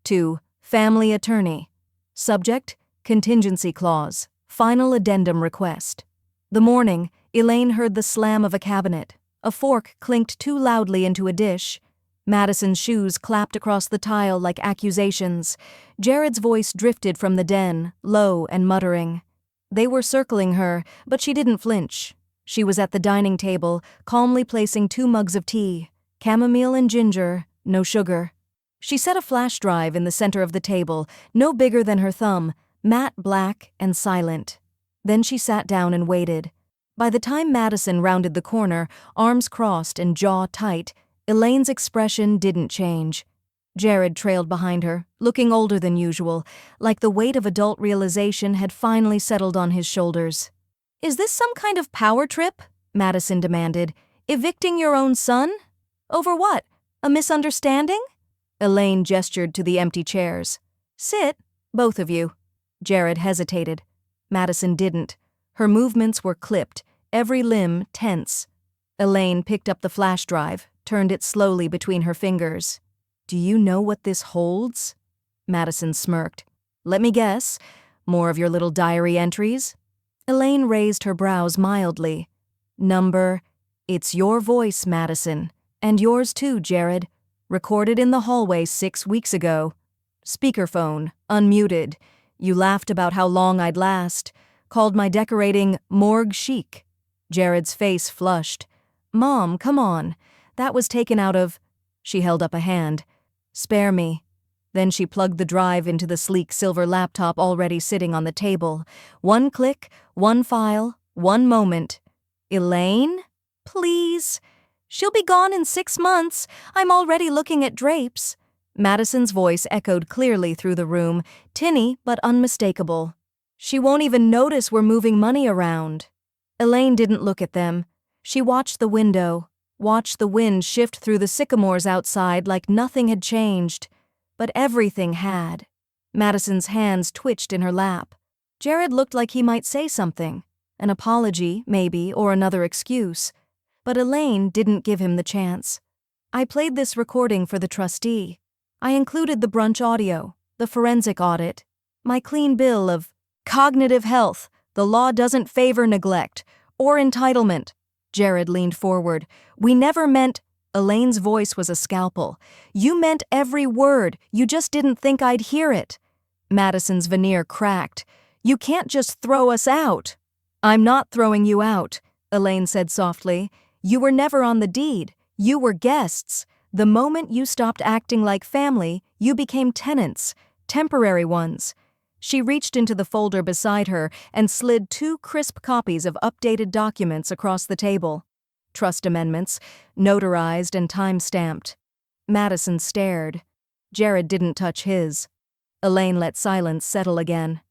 To Family Attorney. Subject, Contingency Clause. Final addendum request. The morning, Elaine heard the slam of a cabinet. A fork clinked too loudly into a dish. Madison's shoes clapped across the tile like accusations. Jared's voice drifted from the den, low and muttering. They were circling her, but she didn't flinch. She was at the dining table, calmly placing 2 mugs of tea, chamomile and ginger, no sugar. She set a flash drive in the center of the table, no bigger than her thumb, matte black and silent. Then she sat down and waited. By the time Madison rounded the corner, arms crossed and jaw tight, Elaine's expression didn't change. Jared trailed behind her, looking older than usual, like the weight of adult realization had finally settled on his shoulders. Is this some kind of power trip? Madison demanded. Evicting your own son? Over what? A misunderstanding? Elaine gestured to the empty chairs. Sit, both of you. Jared hesitated. Madison didn't. Her movements were clipped, every limb tense. Elaine picked up the flash drive, turned it slowly between her fingers. Do you know what this holds? Madison smirked. Let me guess. More of your little diary entries? Elaine raised her brows mildly. Number, it's your voice, Madison. And yours too, Jared. Recorded in the hallway 6 weeks ago. Speakerphone, unmuted. You laughed about how long I'd last. Called my decorating morgue chic. Jared's face flushed. Mom, come on. That was taken out of... She held up a hand. Spare me. Then she plugged the drive into the sleek silver laptop already sitting on the table. 1 click, 1 file, 1 moment. Elaine? Please? She'll be gone in 6 months. I'm already looking at drapes. Madison's voice echoed clearly through the room, tinny but unmistakable. She won't even notice we're moving money around. Elaine didn't look at them. She watched the window, watched the wind shift through the sycamores outside like nothing had changed. But everything had. Madison's hands twitched in her lap. Jared looked like he might say something. An apology, maybe, or another excuse. But Elaine didn't give him the chance. I played this recording for the trustee. I included the brunch audio, the forensic audit, my clean bill of cognitive health. The law doesn't favor neglect or entitlement. Jared leaned forward. We never meant... Elaine's voice was a scalpel. You meant every word. You just didn't think I'd hear it. Madison's veneer cracked. You can't just throw us out. I'm not throwing you out, Elaine said softly. You were never on the deed. You were guests. The moment you stopped acting like family, you became tenants, temporary ones. She reached into the folder beside her and slid 2 crisp copies of updated documents across the table. Trust amendments, notarized and time-stamped. Madison stared. Jared didn't touch his. Elaine let silence settle again.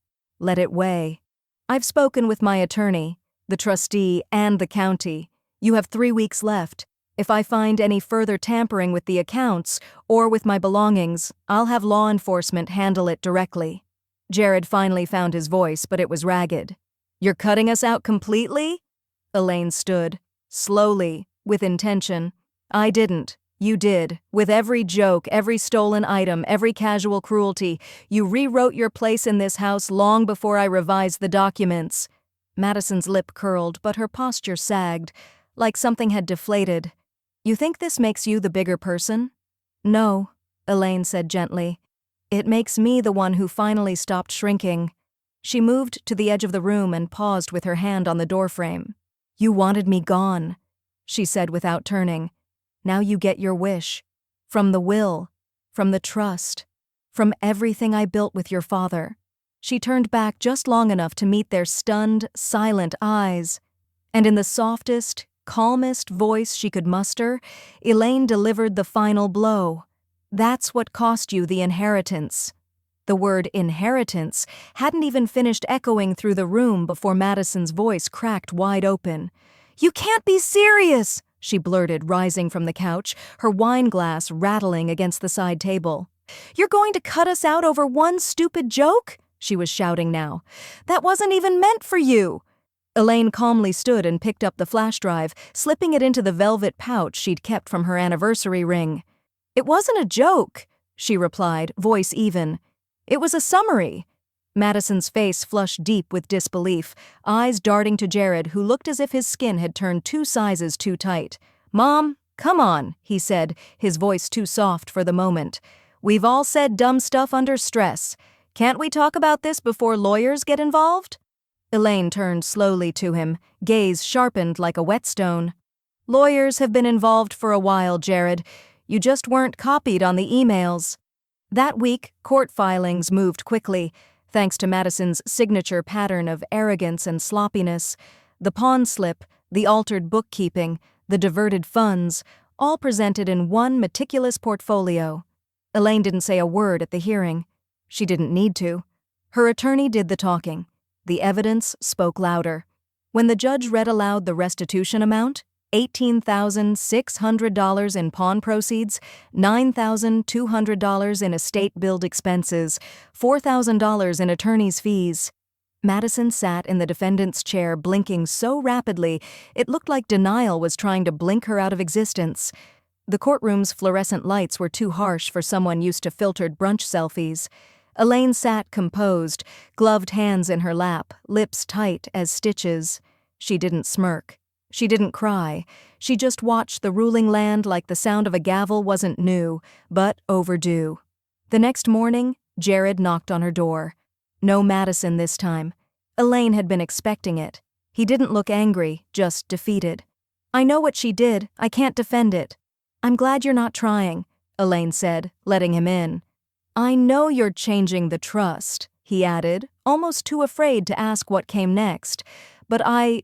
Let it weigh. I've spoken with my attorney, the trustee, and the county. You have 3 weeks left. If I find any further tampering with the accounts or with my belongings, I'll have law enforcement handle it directly. Jared finally found his voice, but it was ragged. You're cutting us out completely? Elaine stood. Slowly, with intention. I didn't. You did. With every joke, every stolen item, every casual cruelty, you rewrote your place in this house long before I revised the documents. Madison's lip curled, but her posture sagged, like something had deflated. You think this makes you the bigger person? No, Elaine said gently. It makes me the one who finally stopped shrinking. She moved to the edge of the room and paused with her hand on the doorframe. You wanted me gone, she said without turning. Now you get your wish. From the will, from the trust, from everything I built with your father. She turned back just long enough to meet their stunned, silent eyes. And in the softest, calmest voice she could muster, Elaine delivered the final blow. That's what cost you the inheritance. The word inheritance hadn't even finished echoing through the room before Madison's voice cracked wide open. You can't be serious, she blurted, rising from the couch, her wine glass rattling against the side table. You're going to cut us out over one stupid joke? She was shouting now. That wasn't even meant for you. Elaine calmly stood and picked up the flash drive, slipping it into the velvet pouch she'd kept from her anniversary ring. It wasn't a joke, she replied, voice even. It was a summary. Madison's face flushed deep with disbelief, eyes darting to Jared, who looked as if his skin had turned 2 sizes too tight. Mom, come on, he said, his voice too soft for the moment. We've all said dumb stuff under stress. Can't we talk about this before lawyers get involved? Elaine turned slowly to him, gaze sharpened like a whetstone. Lawyers have been involved for a while, Jared. You just weren't copied on the emails. That week, court filings moved quickly, thanks to Madison's signature pattern of arrogance and sloppiness. The pawn slip, the altered bookkeeping, the diverted funds, all presented in one meticulous portfolio. Elaine didn't say a word at the hearing. She didn't need to. Her attorney did the talking. The evidence spoke louder. When the judge read aloud the restitution amount, $18,600 in pawn proceeds, $9,200 in estate-billed expenses, $4,000 in attorney's fees. Madison sat in the defendant's chair, blinking so rapidly it looked like denial was trying to blink her out of existence. The courtroom's fluorescent lights were too harsh for someone used to filtered brunch selfies. Elaine sat composed, gloved hands in her lap, lips tight as stitches. She didn't smirk. She didn't cry. She just watched the ruling land like the sound of a gavel wasn't new, but overdue. The next morning, Jared knocked on her door. No Madison this time. Elaine had been expecting it. He didn't look angry, just defeated. I know what she did. I can't defend it. I'm glad you're not trying, Elaine said, letting him in. I know you're changing the trust, he added, almost too afraid to ask what came next. But I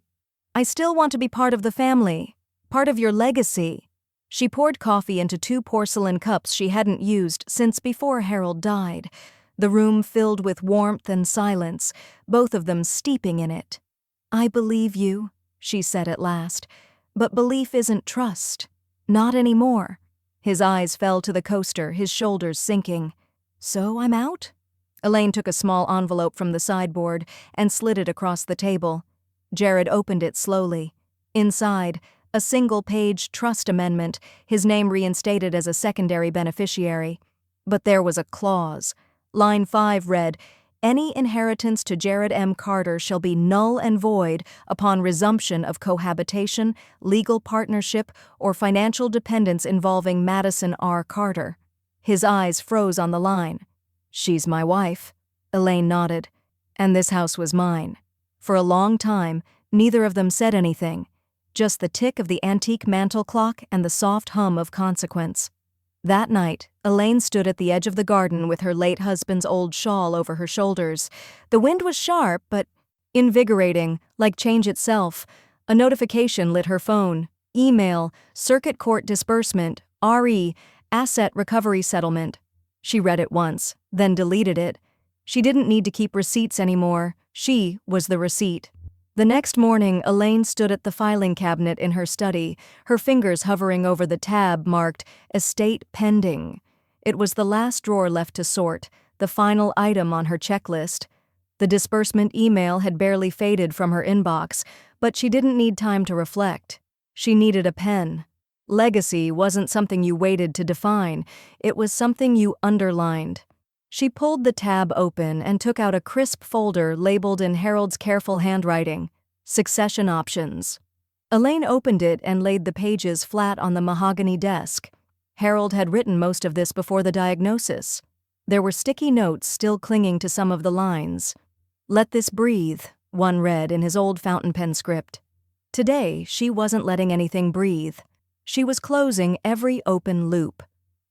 still want to be part of the family, part of your legacy. She poured coffee into 2 porcelain cups she hadn't used since before Harold died, the room filled with warmth and silence, both of them steeping in it. I believe you, she said at last, but belief isn't trust. Not anymore. His eyes fell to the coaster, his shoulders sinking. So I'm out? Elaine took a small envelope from the sideboard and slid it across the table. Jared opened it slowly. Inside, a single-page trust amendment, his name reinstated as a secondary beneficiary. But there was a clause. Line 5 read, Any inheritance to Jared M. Carter shall be null and void upon resumption of cohabitation, legal partnership, or financial dependence involving Madison R. Carter. His eyes froze on the line. She's my wife. Elaine nodded. And this house was mine. For a long time, neither of them said anything, just the tick of the antique mantel clock and the soft hum of consequence. That night, Elaine stood at the edge of the garden with her late husband's old shawl over her shoulders. The wind was sharp, but invigorating, like change itself. A notification lit her phone. Email, Circuit Court Disbursement, RE, Asset Recovery Settlement. She read it once, then deleted it. She didn't need to keep receipts anymore. She was the receipt. The next morning, Elaine stood at the filing cabinet in her study, her fingers hovering over the tab marked Estate Pending. It was the last drawer left to sort, the final item on her checklist. The disbursement email had barely faded from her inbox, but she didn't need time to reflect. She needed a pen. Legacy wasn't something you waited to define, it was something you underlined. She pulled the tab open and took out a crisp folder labeled in Harold's careful handwriting, Succession Options. Elaine opened it and laid the pages flat on the mahogany desk. Harold had written most of this before the diagnosis. There were sticky notes still clinging to some of the lines. "Let this breathe," one read in his old fountain pen script. Today, she wasn't letting anything breathe. She was closing every open loop.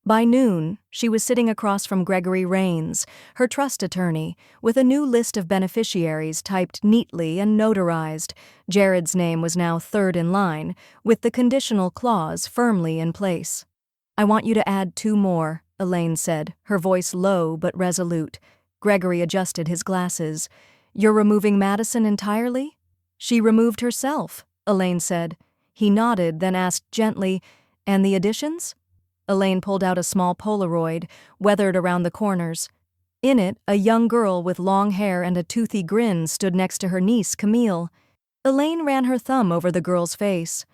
By noon, she was sitting across from Gregory Rains, her trust attorney, with a new list of beneficiaries typed neatly and notarized. Jared's name was now third in line, with the conditional clause firmly in place. "I want you to add 2 more, Elaine said, her voice low but resolute. Gregory adjusted his glasses. "You're removing Madison entirely?" "She removed herself," Elaine said. He nodded, then asked gently, "And the additions?" Elaine pulled out a small Polaroid, weathered around the corners. In it, a young girl with long hair and a toothy grin stood next to her niece, Camille. Elaine ran her thumb over the girl's face.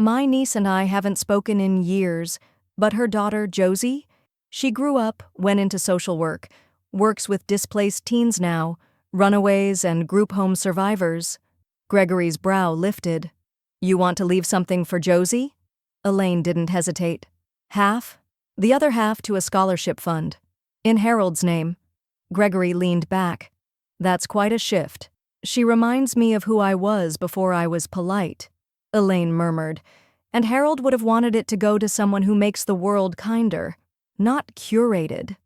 "My niece and I haven't spoken in years, but her daughter, Josie? She grew up, went into social work, works with displaced teens now, runaways and group home survivors." Gregory's brow lifted. "You want to leave something for Josie?" Elaine didn't hesitate. "Half? The other half to a scholarship fund. In Harold's name." Gregory leaned back. "That's quite a shift. She reminds me of who I was before I was polite," Elaine murmured. "And Harold would have wanted it to go to someone who makes the world kinder, not curated."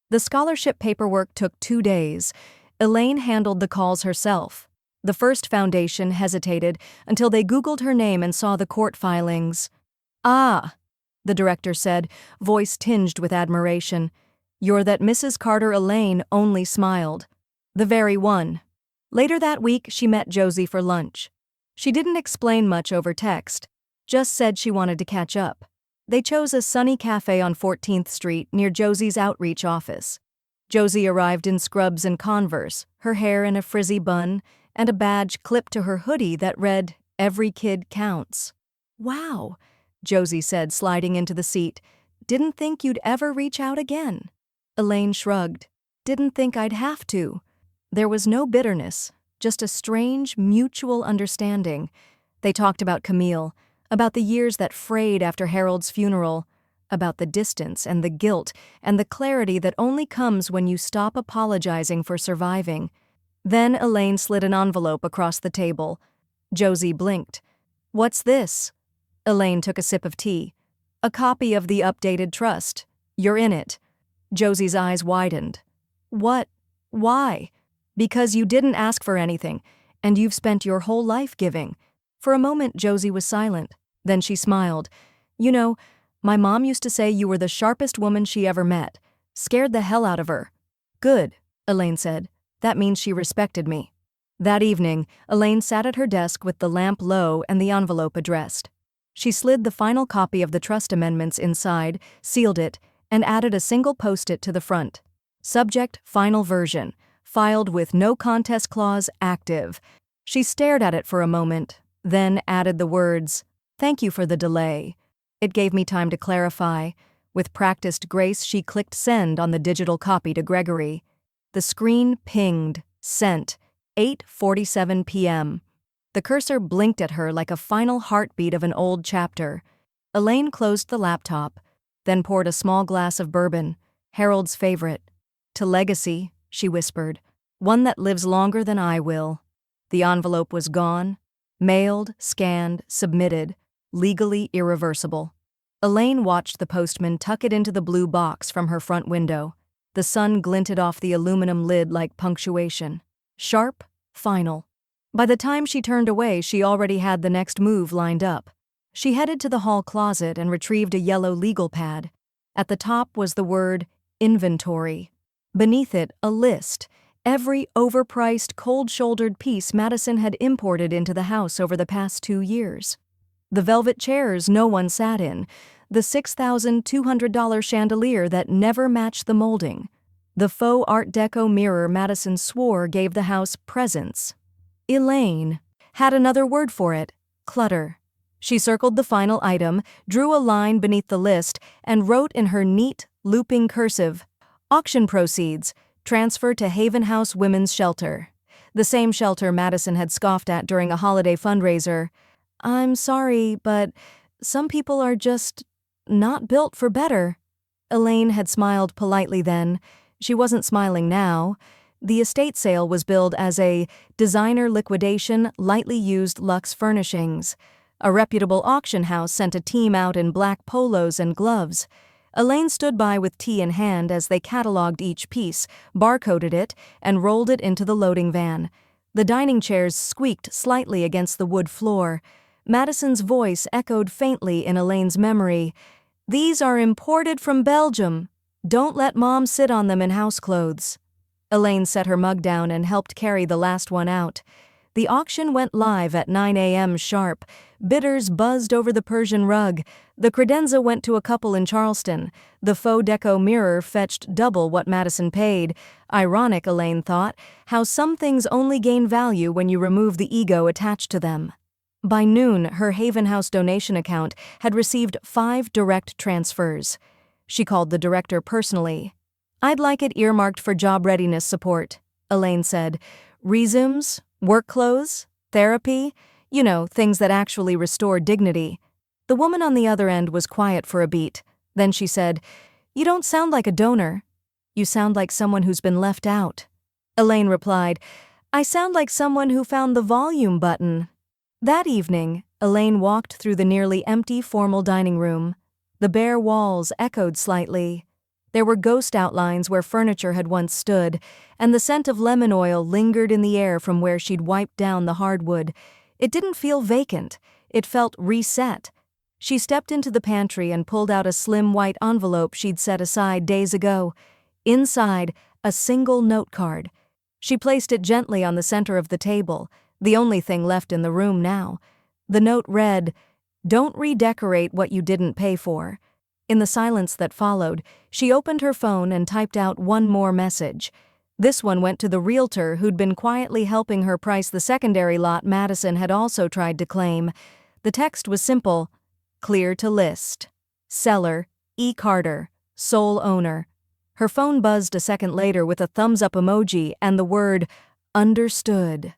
The scholarship paperwork took 2 days. Elaine handled the calls herself. The First Foundation hesitated until they Googled her name and saw the court filings. "Ah," the director said, voice tinged with admiration. "You're that Mrs. Carter." Elaine only smiled. "The very one." Later that week, she met Josie for lunch. She didn't explain much over text, just said she wanted to catch up. They chose a sunny cafe on 14th Street near Josie's outreach office. Josie arrived in scrubs and Converse, her hair in a frizzy bun, and a badge clipped to her hoodie that read, "Every kid counts." "Wow," Josie said, sliding into the seat. "Didn't think you'd ever reach out again." Elaine shrugged. "Didn't think I'd have to." There was no bitterness, just a strange, mutual understanding. They talked about Camille, about the years that frayed after Harold's funeral, about the distance and the guilt and the clarity that only comes when you stop apologizing for surviving. Then Elaine slid an envelope across the table. Josie blinked. "What's this?" Elaine took a sip of tea. "A copy of the updated trust. You're in it." Josie's eyes widened. "What? Why?" "Because you didn't ask for anything, and you've spent your whole life giving." For a moment, Josie was silent. Then she smiled. "You know, my mom used to say you were the sharpest woman she ever met. Scared the hell out of her." "Good," Elaine said. "That means she respected me." That evening, Elaine sat at her desk with the lamp low and the envelope addressed. She slid the final copy of the trust amendments inside, sealed it, and added a single post-it to the front. Subject, final version. Filed with no contest clause active. She stared at it for a moment, then added the words, "Thank you for the delay." It gave me time to clarify. With practiced grace, she clicked send on the digital copy to Gregory. The screen pinged, sent, 8:47 p.m. The cursor blinked at her like a final heartbeat of an old chapter. Elaine closed the laptop, then poured a small glass of bourbon, Harold's favorite. "To legacy," she whispered, "one that lives longer than I will." The envelope was gone, mailed, scanned, submitted, legally irreversible. Elaine watched the postman tuck it into the blue box from her front window. The sun glinted off the aluminum lid like punctuation. Sharp, final. By the time she turned away, she already had the next move lined up. She headed to the hall closet and retrieved a yellow legal pad. At the top was the word inventory. Beneath it, a list. Every overpriced, cold-shouldered piece Madison had imported into the house over the past 2 years. The velvet chairs no one sat in, the $6,200 chandelier that never matched the molding, the faux Art Deco mirror Madison swore gave the house presence. Elaine had another word for it: clutter. She circled the final item, drew a line beneath the list, and wrote in her neat, looping cursive, "Auction proceeds, transfer to Haven House Women's Shelter." The same shelter Madison had scoffed at during a holiday fundraiser. "I'm sorry, but some people are just not built for better." Elaine had smiled politely then. She wasn't smiling now. The estate sale was billed as a designer liquidation, lightly used luxe furnishings. A reputable auction house sent a team out in black polos and gloves. Elaine stood by with tea in hand as they cataloged each piece, barcoded it, and rolled it into the loading van. The dining chairs squeaked slightly against the wood floor. Madison's voice echoed faintly in Elaine's memory. "These are imported from Belgium. Don't let Mom sit on them in house clothes." Elaine set her mug down and helped carry the last one out. The auction went live at 9 a.m. sharp. Bidders buzzed over the Persian rug. The credenza went to a couple in Charleston. The faux deco mirror fetched double what Madison paid. Ironic, Elaine thought, how some things only gain value when you remove the ego attached to them. By noon, her Haven House donation account had received 5 direct transfers. She called the director personally. "I'd like it earmarked for job readiness support," Elaine said. "Resumes, work clothes, therapy, things that actually restore dignity." The woman on the other end was quiet for a beat. Then she said, "You don't sound like a donor. You sound like someone who's been left out." Elaine replied, "I sound like someone who found the volume button." That evening, Elaine walked through the nearly empty formal dining room. The bare walls echoed slightly. There were ghost outlines where furniture had once stood, and the scent of lemon oil lingered in the air from where she'd wiped down the hardwood. It didn't feel vacant. It felt reset. She stepped into the pantry and pulled out a slim white envelope she'd set aside days ago. Inside, a single note card. She placed it gently on the center of the table, the only thing left in the room now. The note read, "Don't redecorate what you didn't pay for." In the silence that followed, she opened her phone and typed out one more message. This one went to the realtor who'd been quietly helping her price the secondary lot Madison had also tried to claim. The text was simple: "Clear to list. Seller, E. Carter, sole owner." Her phone buzzed a second later with a thumbs-up emoji and the word, "Understood."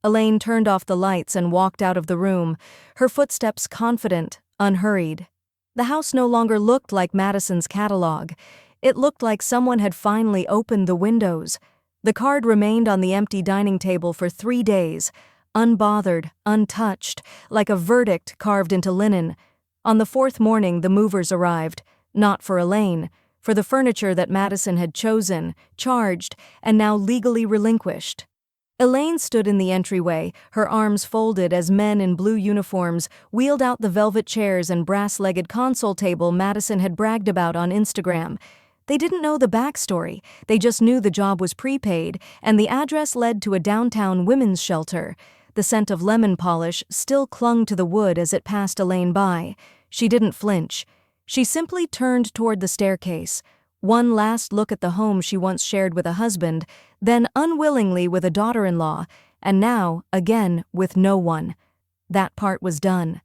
Elaine turned off the lights and walked out of the room, her footsteps confident, unhurried. The house no longer looked like Madison's catalog. It looked like someone had finally opened the windows. The card remained on the empty dining table for 3 days, unbothered, untouched, like a verdict carved into linen. On the 4th morning, the movers arrived, not for Elaine, for the furniture that Madison had chosen, charged, and now legally relinquished. Elaine stood in the entryway, her arms folded as men in blue uniforms wheeled out the velvet chairs and brass-legged console table Madison had bragged about on Instagram. They didn't know the backstory, they just knew the job was prepaid, and the address led to a downtown women's shelter. The scent of lemon polish still clung to the wood as it passed Elaine by. She didn't flinch. She simply turned toward the staircase. One last look at the home she once shared with a husband, then unwillingly with a daughter-in-law, and now, again, with no one. That part was done.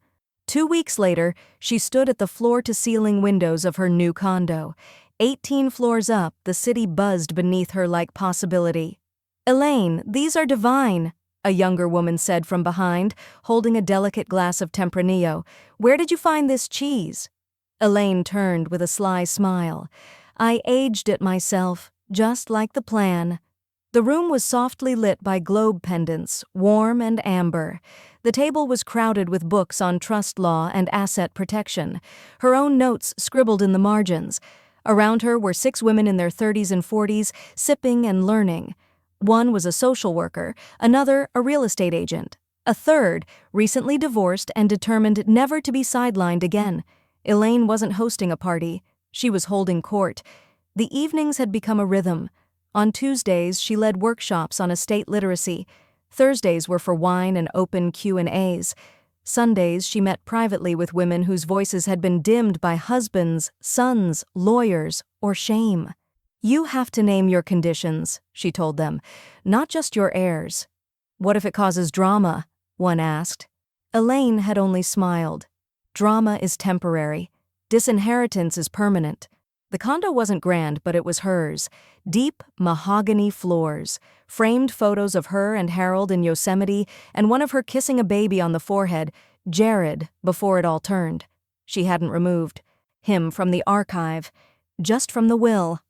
2 weeks later, she stood at the floor-to-ceiling windows of her new condo. 18 floors up, the city buzzed beneath her like possibility. "Elaine, these are divine," a younger woman said from behind, holding a delicate glass of Tempranillo. "Where did you find this cheese?" Elaine turned with a sly smile. "I aged it myself, just like the plan." The room was softly lit by globe pendants, warm and amber. The table was crowded with books on trust law and asset protection, her own notes scribbled in the margins. Around her were 6 women in their 30s and 40s, sipping and learning. One was a social worker, another a real estate agent, a third recently divorced and determined never to be sidelined again. Elaine wasn't hosting a party. She was holding court. The evenings had become a rhythm. On Tuesdays, she led workshops on estate literacy. Thursdays were for wine and open Q&As. Sundays, she met privately with women whose voices had been dimmed by husbands, sons, lawyers, or shame. "You have to name your conditions," she told them, "not just your heirs." "What if it causes drama?" one asked. Elaine had only smiled. "Drama is temporary. Disinheritance is permanent." The condo wasn't grand, but it was hers. Deep mahogany floors, framed photos of her and Harold in Yosemite, and one of her kissing a baby on the forehead, Jared, before it all turned. She hadn't removed him from the archive, just from the will.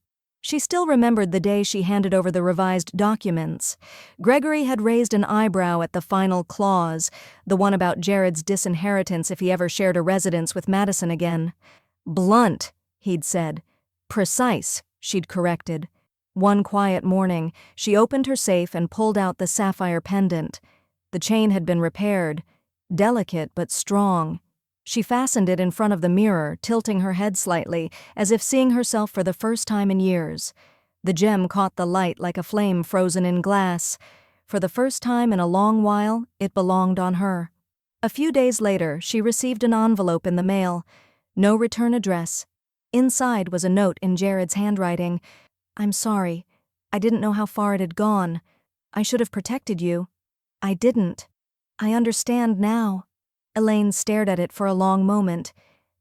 She still remembered the day she handed over the revised documents. Gregory had raised an eyebrow at the final clause, the one about Jared's disinheritance if he ever shared a residence with Madison again. "Blunt," he'd said. "Precise," she'd corrected. One quiet morning, she opened her safe and pulled out the sapphire pendant. The chain had been repaired, delicate but strong. She fastened it in front of the mirror, tilting her head slightly, as if seeing herself for the first time in years. The gem caught the light like a flame frozen in glass. For the first time in a long while, it belonged on her. A few days later, she received an envelope in the mail. No return address. Inside was a note in Jared's handwriting. "I'm sorry. I didn't know how far it had gone. I should have protected you. I didn't. I understand now." Elaine stared at it for a long moment,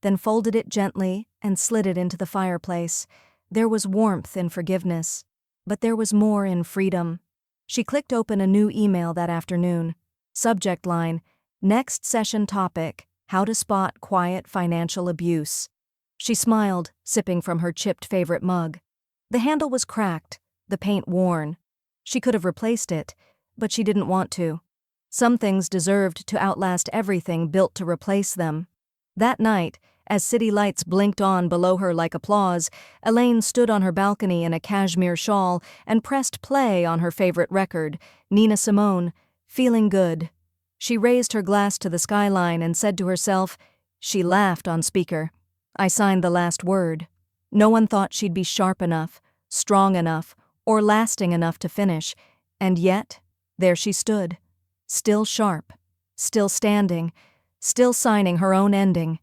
then folded it gently and slid it into the fireplace. There was warmth in forgiveness, but there was more in freedom. She clicked open a new email that afternoon. Subject line, "Next session topic, how to spot quiet financial abuse." She smiled, sipping from her chipped favorite mug. The handle was cracked, the paint worn. She could have replaced it, but she didn't want to. Some things deserved to outlast everything built to replace them. That night, as city lights blinked on below her like applause, Elaine stood on her balcony in a cashmere shawl and pressed play on her favorite record, Nina Simone, "Feeling Good." She raised her glass to the skyline and said to herself, she laughed on speaker, "I signed the last word." No one thought she'd be sharp enough, strong enough, or lasting enough to finish, and yet, there she stood. Still sharp, still standing, still signing her own ending.